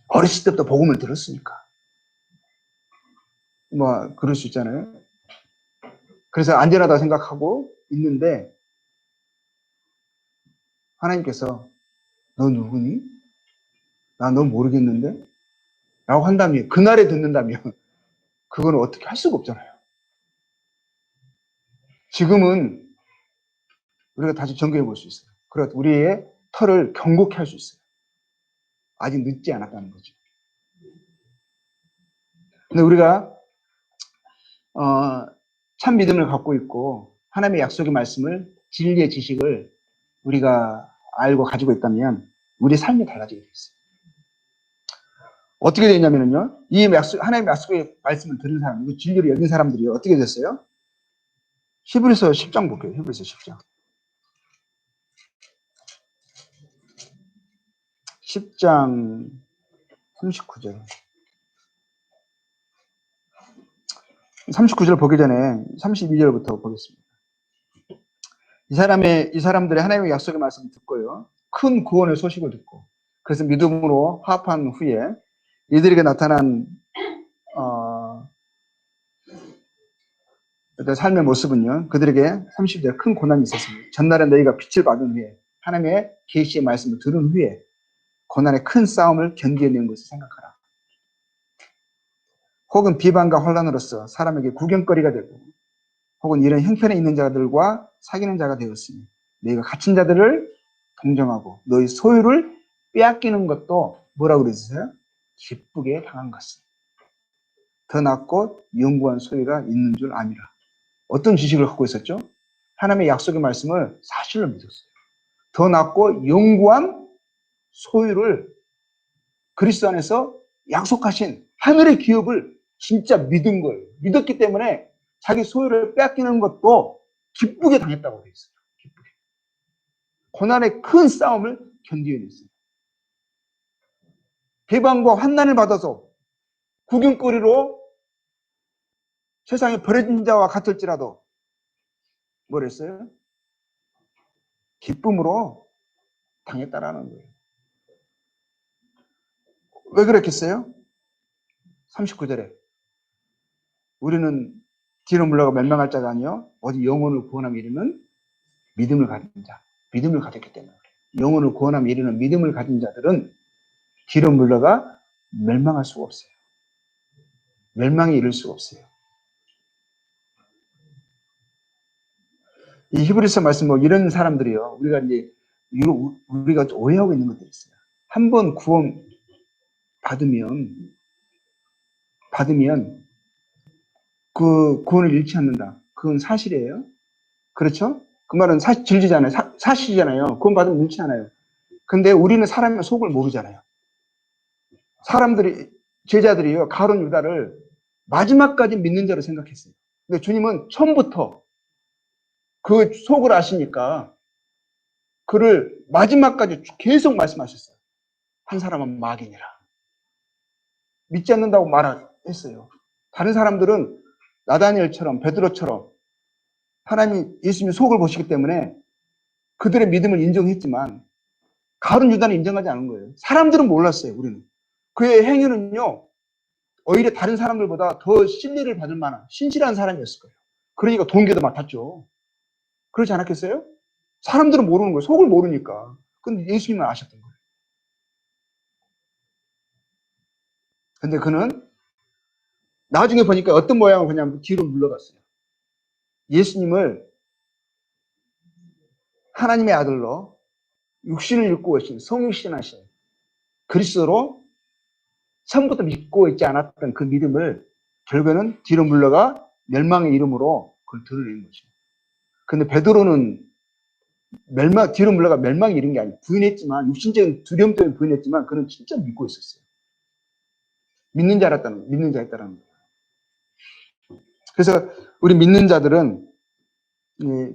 어렸을 때부터 복음을 들었으니까, 그럴 수 있잖아요. 그래서 안전하다고 생각하고 있는데, 하나님께서, 너 누구니? 나 너 모르겠는데? 라고 한다면, 그날에 듣는다면, 그거는 어떻게 할 수가 없잖아요. 지금은 우리가 다시 점검해 볼 수 있어요. 그래서 우리의 털을 경고케 할 수 있어요. 아직 늦지 않았다는 거죠. 근데 우리가 참 믿음을 갖고 있고 하나님의 약속의 말씀을 진리의 지식을 우리가 알고 가지고 있다면 우리 삶이 달라지게 돼 있어요. 어떻게 되냐면요, 하나님의 약속의 말씀을 들은 사람, 진리를 여긴 사람들이 어떻게 됐어요? 히브리서 10장 볼게요. 히브리서 10장. 10장 39절. 39절 보기 전에 32절부터 보겠습니다. 이 사람들의 하나님의 약속의 말씀을 듣고요. 큰 구원의 소식을 듣고, 그래서 믿음으로 화합한 후에 이들에게 나타난, 삶의 모습은요, 그들에게 30절 큰 고난이 있었습니다. 전날에 너희가 빛을 받은 후에, 하나님의 계시의 말씀을 들은 후에, 고난의 큰 싸움을 견뎌낸 것을 생각하라. 혹은 비방과 혼란으로서 사람에게 구경거리가 되고, 혹은 이런 형편에 있는 자들과 사귀는 자가 되었으니, 너희가 갇힌 자들을 동정하고 너희 소유를 빼앗기는 것도 뭐라고 그랬어요? 기쁘게 당한 것은 더 낫고 영구한 소유가 있는 줄 아니라. 어떤 지식을 갖고 있었죠? 하나님의 약속의 말씀을 사실로 믿었어요. 더 낫고 영구한 소유를 그리스도 안에서 약속하신 하늘의 기업을 진짜 믿은 거예요. 믿었기 때문에 자기 소유를 빼앗기는 것도 기쁘게 당했다고 되어 있어요. 기쁘게. 고난의 큰 싸움을 견디어냈어요. 비방과 환난을 받아서 구경거리로 세상에 버려진 자와 같을지라도 뭐랬어요? 기쁨으로 당했다라는 거예요. 왜 그랬겠어요? 39절에 우리는 뒤로 물러가 멸망할 자가 아니요 오직 영혼을 구원함에 이르는 믿음을 가진 자, 믿음을 가졌기 때문에 영혼을 구원함에 이르는 믿음을 가진 자들은 뒤로 물러가 멸망할 수가 없어요. 멸망에 이를 수가 없어요. 이 히브리서 말씀 이런 사람들이요. 우리가 오해하고 있는 것들이 있어요. 한 번 구원 받으면 그 구원을 잃지 않는다. 그건 사실이에요. 그렇죠? 그 말은 진리잖아요. 사실이잖아요. 구원 받으면 잃지 않아요. 근데 우리는 사람의 속을 모르잖아요. 제자들이요. 가룟 유다를 마지막까지 믿는 자로 생각했어요. 근데 주님은 처음부터 그 속을 아시니까 그를 마지막까지 계속 말씀하셨어요. 한 사람은 마귀니라. 믿지 않는다고 말했어요. 다른 사람들은 나다니엘처럼 베드로처럼 하나님이 예수님의 속을 보시기 때문에 그들의 믿음을 인정했지만 가룟 유다는 인정하지 않은 거예요. 사람들은 몰랐어요. 우리는. 그의 행위는요, 오히려 다른 사람들보다 더 신뢰를 받을 만한 신실한 사람이었을 거예요. 그러니까 동기도 맡았죠. 그렇지 않았겠어요? 사람들은 모르는 거예요. 속을 모르니까. 근데 예수님은 아셨던 거예요. 근데 그는 나중에 보니까 어떤 모양을 그냥 뒤로 물러갔어요. 예수님을 하나님의 아들로 육신을 입고 오신 성육신하신 그리스도로 처음부터 믿고 있지 않았던 그 믿음을 결국에는 뒤로 물러가 멸망의 이름으로 그걸 드러낸 거죠. 근데 베드로는 뒤로 물러가 멸망의 이른 게 아니에요. 부인했지만, 육신적인 두려움 때문에 부인했지만, 그는 진짜 믿고 있었어요. 믿는 자였다는 거예요. 그래서 우리 믿는 자들은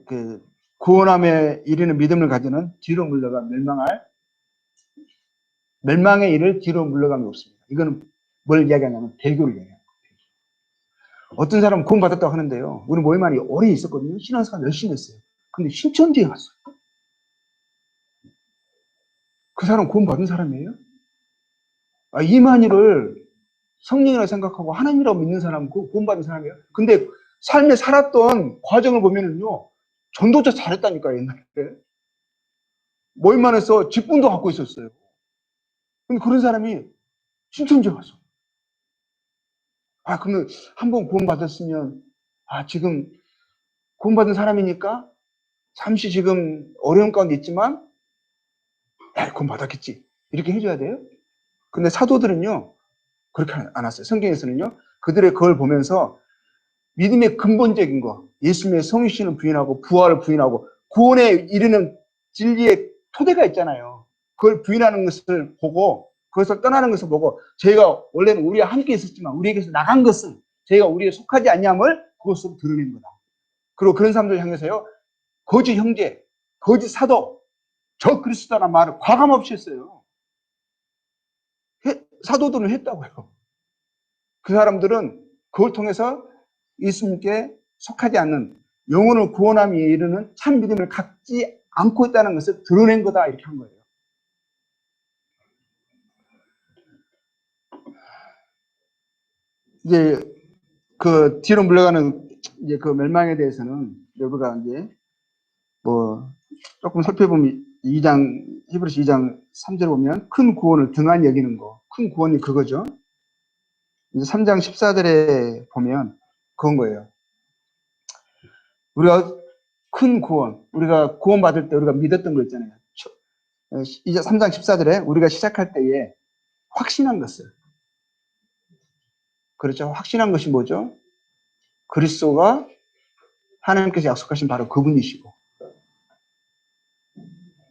그 구원함에 이르는 믿음을 가지는 뒤로 물러가 멸망의 일을 뒤로 물러감이 없습니다. 이거는 뭘 이야기하냐면 배교를 이야기해요. 어떤 사람은 구원 받았다고 하는데요. 우리 모임 안에 오래 있었거든요. 신앙생활 열심히 했어요. 근데 신천지에 갔어요. 그 사람 구원 받은 사람이에요? 이만희를 성령이라고 생각하고 하나님이라고 믿는 사람, 구원 받은 사람이에요. 근데 삶에 살았던 과정을 보면은요, 전도자 잘했다니까요, 옛날에. 모임만 해서 직분도 갖고 있었어요. 근데 그런 사람이 신천지에 갔어. 그러면 한번 구원 받았으면, 지금 구원 받은 사람이니까 잠시 지금 어려운 가운데 있지만, 구원 받았겠지. 이렇게 해줘야 돼요. 근데 사도들은요, 그렇게 안 왔어요. 성경에서는요, 그들의 그걸 보면서 믿음의 근본적인 거, 예수님의 성육신을 부인하고 부활을 부인하고 구원에 이르는 진리의 토대가 있잖아요. 그걸 부인하는 것을 보고 그것을 떠나는 것을 보고 저희가 원래는 우리와 함께 있었지만 우리에게서 나간 것은 저희가 우리에 속하지 않냐을 그것으로 드러낸 거다. 그리고 그런 사람들 향해서요, 거짓 형제, 거짓 사도, 저 그리스도라는 말을 과감없이 했어요. 사도들은 했다고요. 그 사람들은 그걸 통해서 예수님께 속하지 않는 영혼을 구원함에 이르는 참 믿음을 갖지 않고 있다는 것을 드러낸 거다, 이렇게 한 거예요. 이제 그 뒤로 물러가는 이제 그 멸망에 대해서는 여부가 이제 뭐 조금 살펴보면 히브리서 2장 3절 보면 큰 구원을 등한히 여기는 거, 큰 구원이 그거죠. 이제 3장 14절에 보면 그건 거예요. 우리가 큰 구원, 우리가 구원받을 때 우리가 믿었던 거 있잖아요. 이제 3장 14절에 우리가 시작할 때에 확신한 것을, 그렇죠. 확신한 것이 뭐죠? 그리스도가 하나님께서 약속하신 바로 그분이시고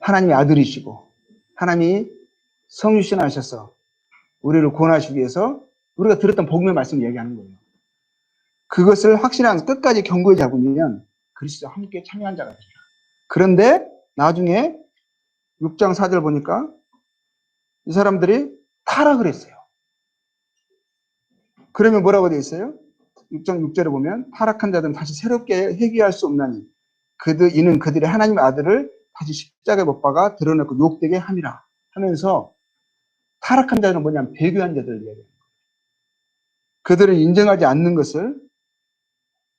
하나님의 아들이시고 하나님이 성육신하셔서 우리를 구원하시기 위해서 우리가 들었던 복음의 말씀을 얘기하는 거예요. 그것을 확신한 끝까지 견고히 잡으면 그리스도와 함께 참여한 자가 됩니다. 그런데 나중에 6장 4절 보니까 이 사람들이 타락을 했어요. 그러면 뭐라고 되어 있어요? 6장 6절에 보면 타락한 자들은 다시 새롭게 회개할 수 없나니 이는 그들의 하나님의 아들을 다시 십자가에 못 박아 드러내고 욕되게 함이라 하면서 타락한 자들은 뭐냐면 배교한 자들을 이야기해요. 그들을 인정하지 않는 것을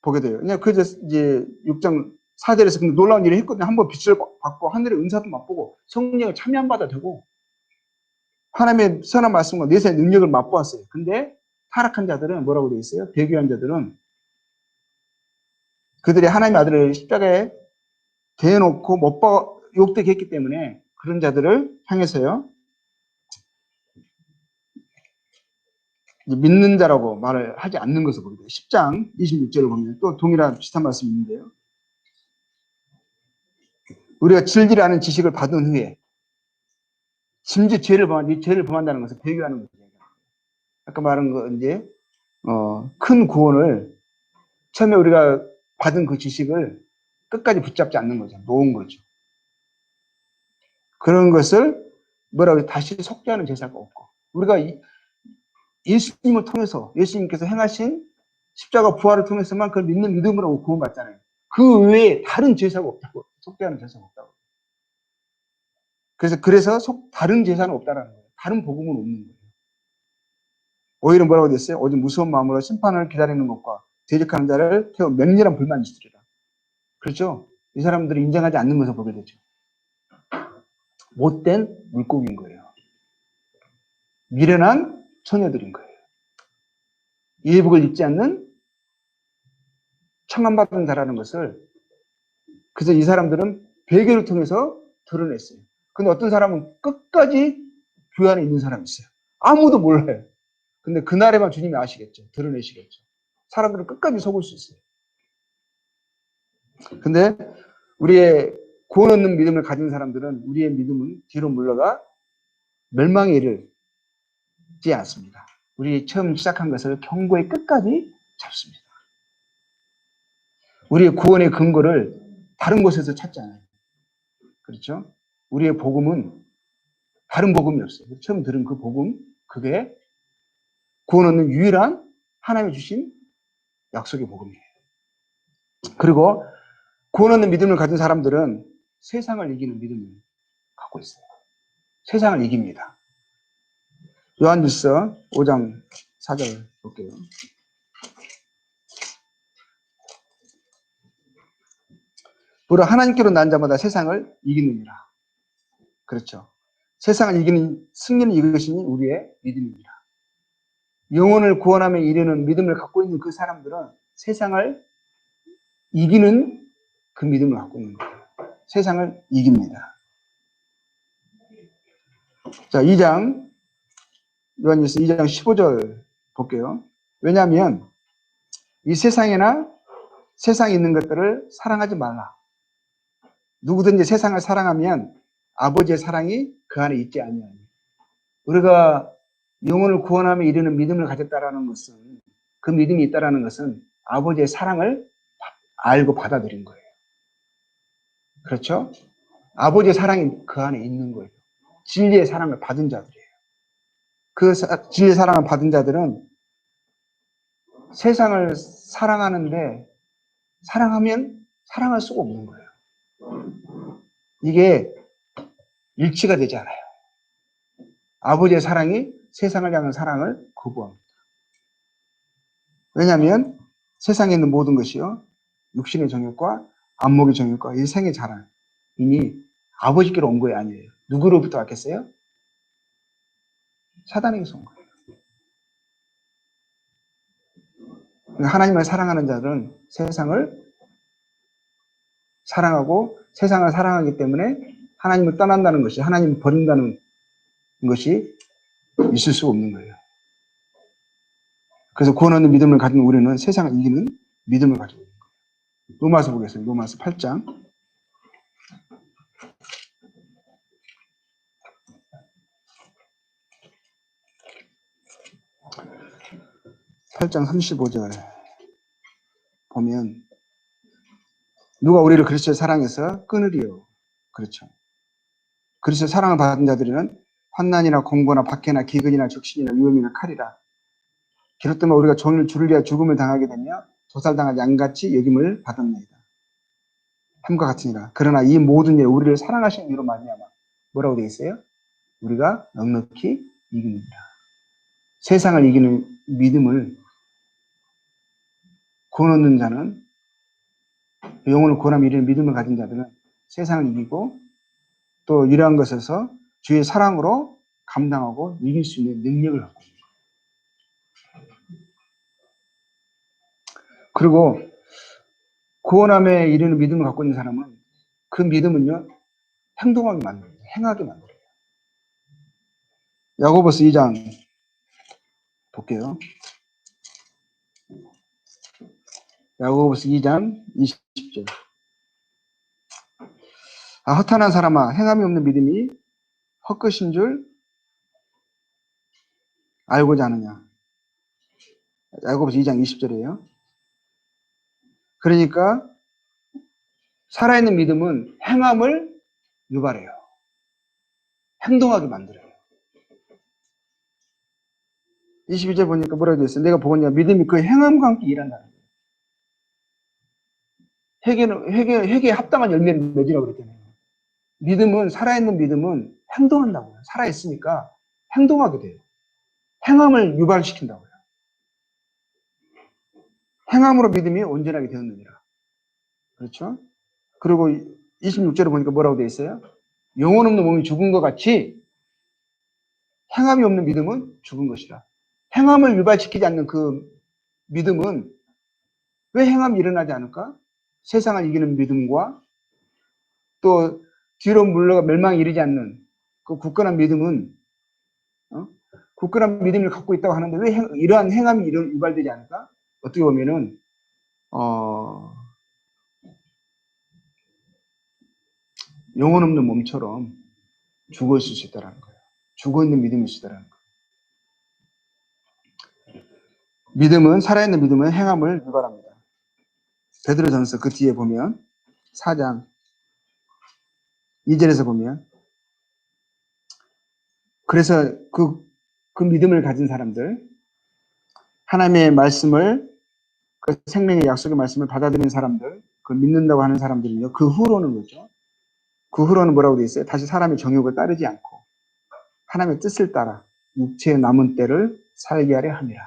보게 돼요. 그냥 그저 이제 6장 4절에서 놀라운 일을 했거든요. 한번 빛을 받고 하늘의 은사도 맛보고 성령을 참여한 바다 되고 하나님의 선한 말씀과 내세의 능력을 맛보았어요. 근데 타락한 자들은 뭐라고 되어 있어요? 배교한 자들은 그들이 하나님의 아들을 십자가에 대놓고 못 욕되게 했기 때문에 그런 자들을 향해서요, 믿는 자라고 말을 하지 않는 것을 보게 돼요. 10장 26절을 보면 또 동일한 비슷한 말씀이 있는데요. 우리가 질질 않은 지식을 받은 후에 심지어 죄를 범한다는 것을 배교하는 거죠. 아까 말한 거 이제 큰 구원을 처음에 우리가 받은 그 지식을 끝까지 붙잡지 않는 거죠. 놓은 거죠. 그런 것을 뭐라고 다시 속죄하는 제사가 없고 우리가 예수님을 통해서 예수님께서 행하신 십자가 부활을 통해서만 그걸 믿는 믿음으로 구원받잖아요. 그 외에 다른 제사가 없다고, 속죄하는 제사가 없다고. 그래서 다른 제사는 없다라는 거예요. 다른 복음은 없는 거예요. 오히려 뭐라고 됐어요? 오직 무서운 마음으로 심판을 기다리는 것과 대적하는 자를 태워 맹렬한 불만이 있으리라. 그렇죠? 이 사람들이 인정하지 않는 것을 보게 되죠. 못된 물고기인 거예요. 미련한 처녀들인 거예요. 예복을 입지 않는 청함받은 자라는 것을 그래서 이 사람들은 배교를 통해서 드러냈어요. 근데 어떤 사람은 끝까지 교회 안에 있는 사람이 있어요. 아무도 몰라요. 근데 그날에만 주님이 아시겠죠. 드러내시겠죠. 사람들은 끝까지 속을 수 있어요. 근데 우리의 구원 얻는 믿음을 가진 사람들은 우리의 믿음은 뒤로 물러가 멸망에 이르지 않습니다. 우리 처음 시작한 것을 경고의 끝까지 잡습니다. 우리의 구원의 근거를 다른 곳에서 찾지 않아요. 그렇죠? 우리의 복음은 다른 복음이 없어요. 처음 들은 그 복음, 그게 구원 얻는 유일한 하나님이 주신 약속의 복음이에요. 그리고 구원 얻는 믿음을 가진 사람들은 세상을 이기는 믿음을 갖고 있어요. 세상을 이깁니다. 요한일서 5장 4절 볼게요. 무릇 하나님께로 난 자마다 세상을 이기느니라. 그렇죠. 세상을 이기는 승리는 이것이니 우리의 믿음입니다. 영혼을 구원하며 이르는 믿음을 갖고 있는 그 사람들은 세상을 이기는 그 믿음을 갖고 있는 거예요. 세상을 이깁니다. 자, 2장, 요한일서 2장 15절 볼게요. 왜냐하면 이 세상에나 세상에 있는 것들을 사랑하지 말라. 누구든지 세상을 사랑하면 아버지의 사랑이 그 안에 있지 아니하니. 우리가 영혼을 구원하며 이르는 믿음을 가졌다라는 것은 그 믿음이 있다라는 것은 아버지의 사랑을 알고 받아들인 거예요. 그렇죠? 아버지의 사랑이 그 안에 있는 거예요. 진리의 사랑을 받은 자들이에요. 그 진리의 사랑을 받은 자들은 세상을 사랑하는데 사랑하면 사랑할 수가 없는 거예요. 이게 일치가 되지 않아요. 아버지의 사랑이 세상을 향한 사랑을 거부합니다. 왜냐하면 세상에 있는 모든 것이요 육신의 정욕과 안목의 정욕과 이 생의 자랑이니 아버지께로 온 거예요, 아니에요. 누구로부터 왔겠어요? 사단에게서 온 거예요. 하나님을 사랑하는 자들은 세상을 사랑하고 세상을 사랑하기 때문에 하나님을 떠난다는 것이, 하나님을 버린다는 것이 있을 수 없는 거예요. 그래서 구원 얻는 믿음을 가진 우리는 세상을 이기는 믿음을 가지고 있는 거예요. 로마서 보겠습니다. 로마서 8장. 8장 35절 보면 누가 우리를 그리스도의 사랑해서 끊으리요. 그렇죠. 그리스도의 사랑을 받은 자들은 환난이나 공고나 박해나 기근이나 적신이나 위험이나 칼이라. 기록되면 우리가 종일 주를 위하여 죽음을 당하게 되며 도살당한 양같이 여김을 받았나이다. 함과 같으니라. 그러나 이 모든 일 우리를 사랑하신 이로 말미암아 뭐라고 되어 있어요? 우리가 넉넉히 이깁니다. 세상을 이기는 믿음을 구원 얻는 자는 영혼을 구원하며 이르는 믿음을 가진 자들은 세상을 이기고 또 이러한 것에서 주의 사랑으로 감당하고 이길 수 있는 능력을 갖고 있습니다. 그리고 구원함에 이르는 믿음을 갖고 있는 사람은 그 믿음은요 행동하게 만들어요. 행하게 만들어요. 야고보서 2장 볼게요. 야고보서 2장 20절. 허탄한 사람아, 행함이 없는 믿음이 헛것인 줄 알고자 하느냐. 야고보서 2장 20절이에요. 그러니까 살아있는 믿음은 행함을 유발해요. 행동하게 만들어요. 22절 보니까 뭐라고 되어 있어요? 내가 보거니와 믿음이 그 행함과 함께 일한다는 거예요. 회개에 합당한 열매를 맺으라고 그랬잖아요. 믿음은, 살아있는 믿음은 행동한다고요. 살아있으니까 행동하게 돼요. 행함을 유발시킨다고요. 행함으로 믿음이 온전하게 되었느니라. 그렇죠? 그리고 26절에 보니까 뭐라고 되어 있어요? 영혼 없는 몸이 죽은 것 같이 행함이 없는 믿음은 죽은 것이라. 행함을 유발시키지 않는 그 믿음은 왜 행함이 일어나지 않을까? 세상을 이기는 믿음과 또 뒤로 물러가 멸망에 이르지 않는 그 굳건한 믿음은 굳건한 믿음을 갖고 있다고 하는데 왜 이러한 행함이 유발되지 않을까? 어떻게 보면은 영혼 없는 몸처럼 죽어 있을 수 있다는 거예요. 죽어 있는 믿음이 있다는 거예요. 믿음은, 살아있는 믿음은 행함을 유발합니다. 베드로전서 그 뒤에 보면 4장 2절에서 보면 그래서 그 믿음을 가진 사람들, 하나님의 말씀을, 그 생명의 약속의 말씀을 받아들이는 사람들, 그 믿는다고 하는 사람들은요, 그 후로는 거죠. 그 후로는 뭐라고 되어 있어요? 다시 사람의 정욕을 따르지 않고 하나님의 뜻을 따라 육체의 남은 때를 살게 하려 함이라.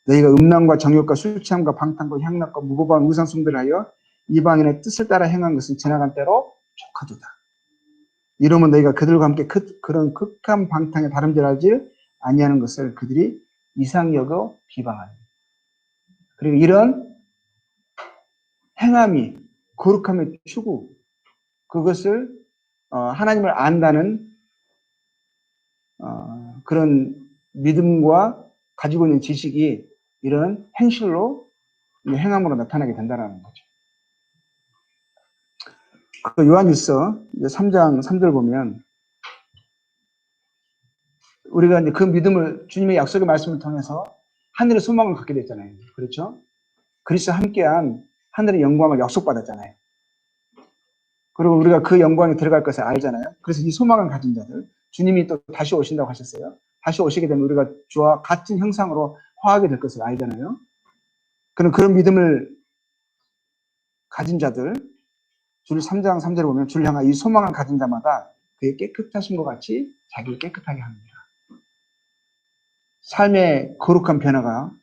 너희가 음란과 정욕과 술 취함과 방탕과 향락과 무고한 우상숭배를 하여 이방인의 뜻을 따라 행한 것은 지나간 때로 족하도다. 이러면 너희가 그들과 함께 그런 극한 방탕에 다름질하지 아니하는 것을 그들이 이상 여겨 비방하니. 그리고 이런 행함이 거룩함의 추구, 그것을 하나님을 안다는 그런 믿음과 가지고 있는 지식이 이런 행실로, 행함으로 나타나게 된다는 거죠. 그 요한일서 3장 3절 보면 우리가 이제 그 믿음을, 주님의 약속의 말씀을 통해서 하늘의 소망을 갖게 됐잖아요. 그렇죠? 그리스도와 함께한 하늘의 영광을 약속받았잖아요. 그리고 우리가 그 영광에 들어갈 것을 알잖아요. 그래서 이 소망을 가진 자들, 주님이 또 다시 오신다고 하셨어요. 다시 오시게 되면 우리가 주와 같은 형상으로 화하게 될 것을 알잖아요. 그런 믿음을 가진 자들, 줄 3장 3절에 보면 주를 향한 이 소망을 가진 자마다 그의 깨끗하신 것 같이 자기를 깨끗하게 합니다. 삶의 거룩한 변화가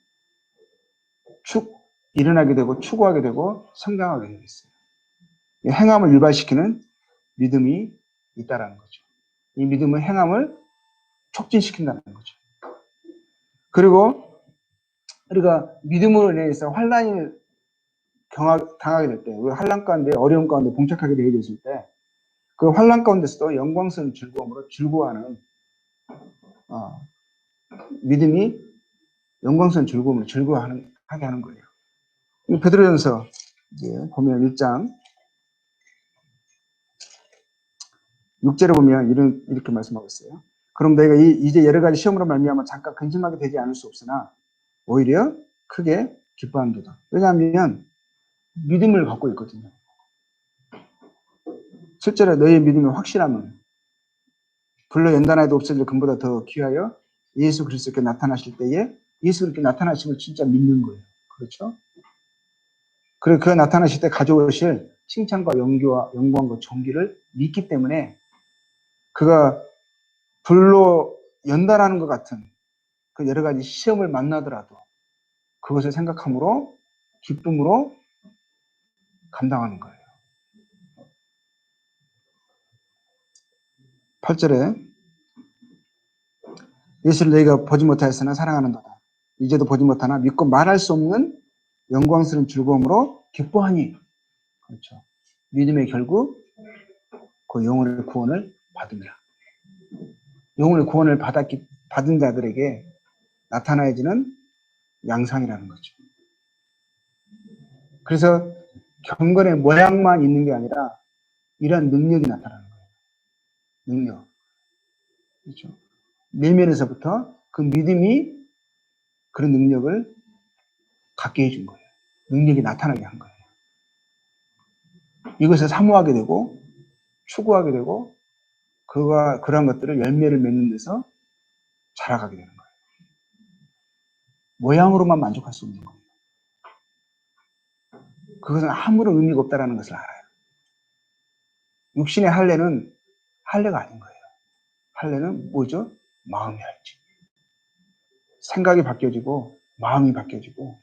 일어나게 되고 추구하게 되고 성장하게 되겠어요. 행함을 유발시키는 믿음이 있다라는 거죠. 이 믿음은 행함을 촉진시킨다는 거죠. 그리고 우리가 믿음으로 인해서 환난이 당하게 될 때, 환난 가운데, 어려움 가운데 봉착하게 되어 있을 때, 그 환난 가운데서도 영광스러운 즐거움으로 즐거워하는 믿음이 영광스러운 즐거움으로 즐거워하게 하는 거예요. 베드로전서 보면 1장 6절에 보면 이렇게 말씀하고 있어요. 그럼 너희가 이제 여러 가지 시험으로 말미암아 잠깐 근심하게 되지 않을 수 없으나 오히려 크게 기뻐한도다. 왜냐하면 믿음을 갖고 있거든요. 실제로 너희의 믿음의 확실함은 불로 연단하여도 없어질 금보다 더 귀하여 예수 그리스도께 나타나실 때에 예수 그리스도께 나타나심을 진짜 믿는 거예요. 그렇죠? 그리고 그 나타나실 때 가져오실 칭찬과 영광과 존귀를 믿기 때문에 그가 불로 연단하는 것 같은 그 여러 가지 시험을 만나더라도 그것을 생각함으로 기쁨으로 감당하는 거예요. 8절에 예수를 너희가 보지 못하였으나 사랑하는도다. 이제도 보지 못하나 믿고 말할 수 없는 영광스러운 즐거움으로 기뻐하니. 그렇죠. 믿음의 결국 그 영혼의 구원을 받으리라. 영혼의 구원을 받은 자들에게 나타나야지는 양상이라는 거죠. 그래서 경건의 모양만 있는 게 아니라 이러한 능력이 나타나는 거예요. 능력. 그렇죠. 내면에서부터 그 믿음이 그런 능력을 갖게 해준 거예요. 능력이 나타나게 한 거예요. 이것을 사모하게 되고 추구하게 되고 그러한 것들을 열매를 맺는 데서 자라가게 되는 거예요. 모양으로만 만족할 수 없는 거예요. 그것은 아무런 의미가 없다는 것을 알아요. 육신의 할례는 할례가 아닌 거예요. 할례는 뭐죠? 마음의 할지. 생각이 바뀌어지고 마음이 바뀌어지고,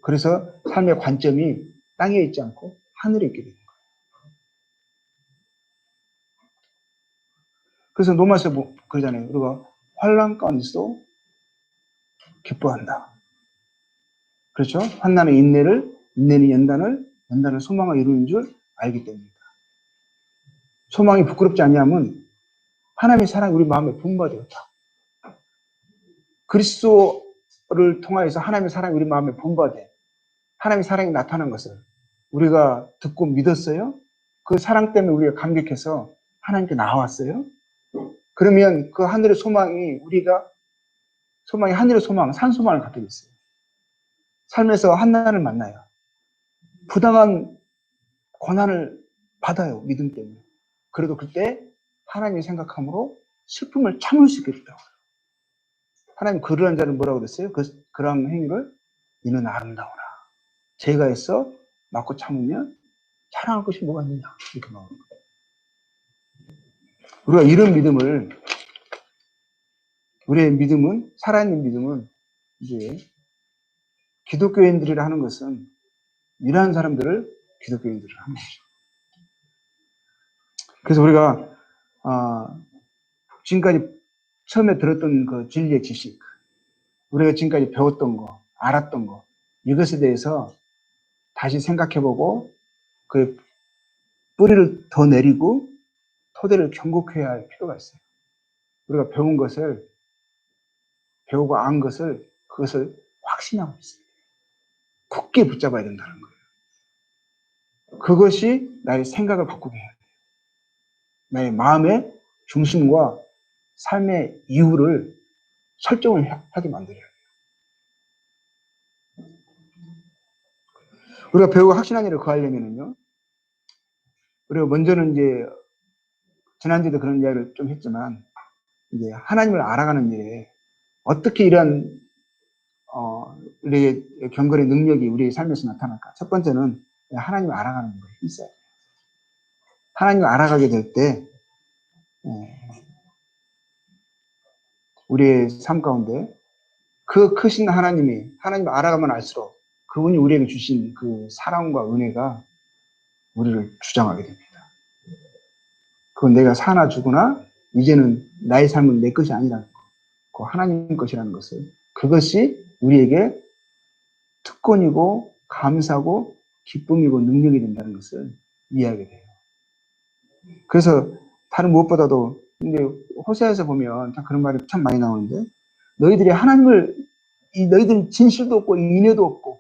그래서 삶의 관점이 땅에 있지 않고 하늘에 있게 되는 거예요. 그래서 로마서 그러잖아요. 우리가 환난 가운데서도 기뻐한다. 그렇죠? 환난은 인내를, 인내는 연단을, 연단은 소망을 이루는 줄 알기 때문입니다. 소망이 부끄럽지 않냐면 하나님의 사랑이 우리 마음에 분바되었다. 그리스도를 통하여서 하나님의 사랑이 우리 마음에 분바돼. 하나님의 사랑이 나타난 것을 우리가 듣고 믿었어요? 그 사랑 때문에 우리가 감격해서 하나님께 나왔어요? 그러면 그 하늘의 소망이 소망이 하늘의 소망, 산소망을 갖게 됐어요. 삶에서 환난을 만나요. 부당한 고난을 받아요. 믿음 때문에. 그래도 그때 하나님의 생각함으로 슬픔을 참을 수 있게 됐다고요. 하나님 그러한 자를 뭐라고 그랬어요? 그러한 행위를 이는 아름다우나. 죄가 있어 맞고 참으면 자랑할 것이 뭐가 있느냐. 이렇게 나오는 거예요. 우리가 이런 믿음을, 우리의 믿음은, 살아있는 믿음은 이제 기독교인들이라 하는 것은 이러한 사람들을 기독교인들을 하는 거죠. 그래서 우리가 지금까지 처음에 들었던 그 진리의 지식, 우리가 지금까지 배웠던 거, 알았던 거, 이것에 대해서 다시 생각해보고 그 뿌리를 더 내리고 토대를 견고해야 할 필요가 있어요. 우리가 배운 것을, 배우고 안 것을, 그것을 확신하고 있어요. 굳게 붙잡아야 된다는 거예요. 그것이 나의 생각을 바꾸게 해야 돼요. 나의 마음의 중심과 삶의 이유를 설정을 하게 만들어야 돼요. 우리가 배우고 확신한 일을 구하려면요, 우리가 먼저는 이제 지난주에도 그런 이야기를 좀 했지만, 이제 하나님을 알아가는 일에 어떻게 이런 우리의 경건의 능력이 우리의 삶에서 나타날까? 첫 번째는 하나님을 알아가는 거에 있어야 돼요. 하나님을 알아가게 될 때 우리의 삶 가운데 그 크신 하나님을 알아가면 알수록 그분이 우리에게 주신 그 사랑과 은혜가 우리를 주장하게 됩니다. 그건 내가 사나 죽으나 이제는 나의 삶은 내 것이 아니라는 거, 그 하나님 것이라는 것을, 그것이 우리에게 특권이고 감사고 기쁨이고 능력이 된다는 것을 이해하게 돼요. 그래서 다른 무엇보다도, 근데 호세아에서 보면 그런 말이 참 많이 나오는데, 너희들이 너희들은 진실도 없고 인애도 없고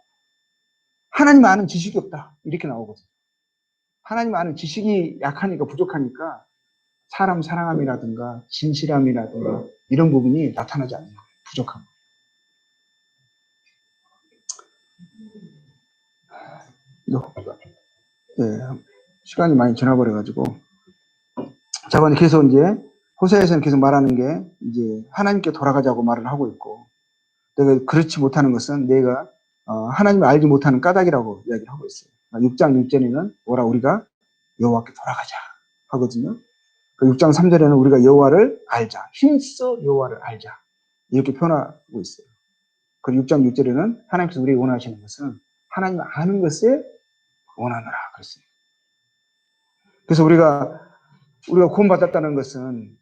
하나님 아는 지식이 없다, 이렇게 나오거든요. 하나님 아는 지식이 약하니까, 부족하니까 사람 사랑함이라든가 진실함이라든가 이런 부분이 나타나지 않는 거예요. 부족함. 네, 시간이 많이 지나버려가지고, 자, 계속 이제 호세아에서는 계속 말하는 게 이제 하나님께 돌아가자고 말을 하고 있고, 내가 그렇지 못하는 것은 내가 하나님을 알지 못하는 까닭이라고 이야기를 하고 있어요. 6장 6절에는 뭐라, 우리가 여호와께 돌아가자 하거든요. 그 6장 3절에는 우리가 여호와를 알자, 힘써 여호와를 알자, 이렇게 표현하고 있어요. 그 6장 6절에는 하나님께서 우리에게 원하시는 것은 하나님을 아는 것을 원하노라 그랬어요. 그래서 우리가 구원받았다는 것은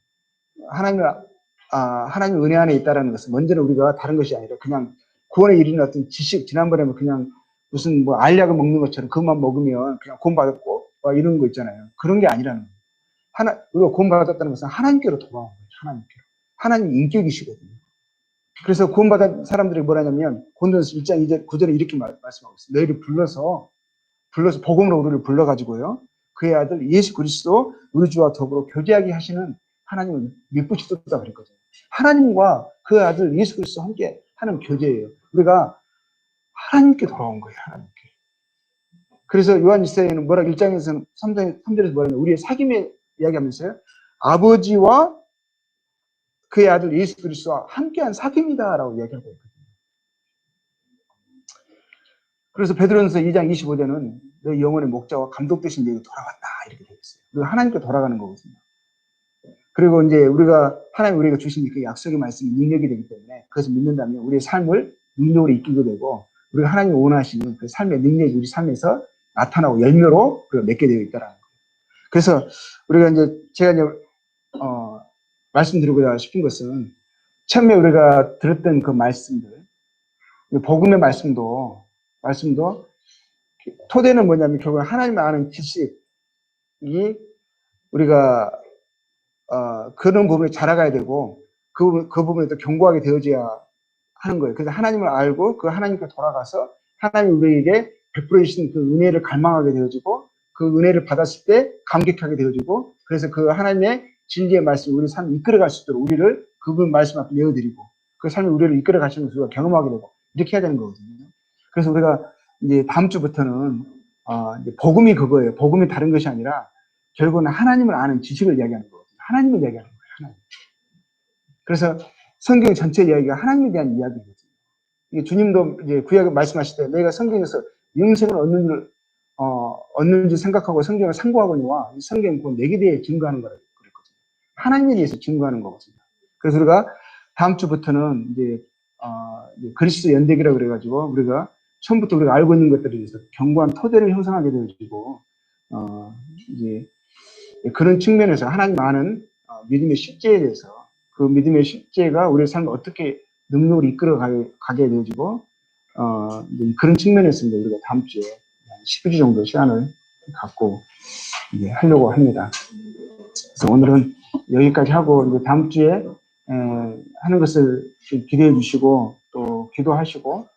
하나님의 은혜 안에 있다는 것은, 먼저는 우리가 다른 것이 아니라 그냥 구원에 이르는 어떤 지식, 지난번에 그냥 무슨 뭐 알약을 먹는 것처럼 그것만 먹으면 그냥 구원받았고 이런 거 있잖아요. 그런 게 아니라는 거예요. 우리가 구원받았다는 것은 하나님께로 돌아온 거예요. 하나님께로. 하나님 인격이시거든요. 그래서 구원받은 사람들이 뭐라냐면, 고린도전서 1장 2절 9절에 이렇게 말씀하고 있어요. 너희를 불러서 복음으로 우리를 불러가지고요, 그의 아들 예수 그리스도 우리 주와 더불어 교제하게 하시는 하나님을 믿으시다 그랬거든요. 하나님과 그 아들 예수 그리스도 함께 하는 교제예요. 우리가 하나님께 돌아온 거예요. 하나님께. 그래서 요한 1서에는 뭐라, 1장에서는 3절에서 뭐라냐면, 우리의 사귐에 이야기하면서요, 아버지와 그의 아들 예수 그리스도와 함께한 사귐이다라고 이야기하고 있거든요. 그래서 베드로전서 2장 25절은 너희 영혼의 목자와 감독 되신 너희가 돌아왔다, 이렇게 되어 있어요. 있어요. 그리고 하나님께 돌아가는 거거든요. 그리고 이제 하나님 우리가 주신 그 약속의 말씀이 능력이 되기 때문에 그것을 믿는다면 우리의 삶을 능력으로 이끌게 되고 우리가 하나님이 원하시는 그 삶의 능력이 우리 삶에서 나타나고 열매로 우리가 맺게 되어 있다라는 거예요. 그래서 우리가 제가 말씀드리고자 싶은 것은 처음에 우리가 들었던 그 말씀들, 복음의 말씀도 토대는 뭐냐면 결국 하나님을 아는 지식이 우리가 그런 부분에 자라가야 되고 그 부분에 또 견고하게 되어져야 하는 거예요. 그래서 하나님을 알고 그 하나님께 돌아가서 하나님 우리에게 베풀어 주신 그 은혜를 갈망하게 되어지고 그 은혜를 받았을 때 감격하게 되어지고 그래서 그 하나님의 진리의 말씀 우리 삶을 이끌어갈 수 있도록 우리를 그분 말씀 앞에 내어드리고 그 삶이 우리를 이끌어 가시는 것을 우리가 경험하게 되고 이렇게 해야 되는 거거든요. 그래서 우리가 이제 다음 주부터는 이제 복음이 그거예요. 복음이 다른 것이 아니라 결국은 하나님을 아는 지식을 이야기하는 거거든요. 하나님을 이야기하는 거예요. 하나님. 그래서 성경 전체 이야기가 하나님에 대한 이야기거든요. 이게 주님도 이제 구약에 말씀하실 때 내가 성경에서 영생을 얻는 줄 생각하고 성경을 상고하거니와 이 성경은 곧 내게 대해 증거하는 거라고 그랬거든요. 하나님에 대해서 증거하는 거거든요. 그래서 우리가 다음 주부터는 이제 그리스도 연대기라고 그래가지고 우리가 처음부터 우리가 알고 있는 것들에 대해서 견고한 토대를 형성하게 되어지고 이제 그런 측면에서 하나님 아는 믿음의 실제에 대해서 그 믿음의 실제가 우리의 삶을 어떻게 능력으로 이끌어 가게 되어지고 그런 측면에서 이제 우리가 다음 주에 10주 정도 시간을 갖고 이제 하려고 합니다. 그래서 오늘은 여기까지 하고 이제 다음 주에 하는 것을 기대해 주시고 또 기도하시고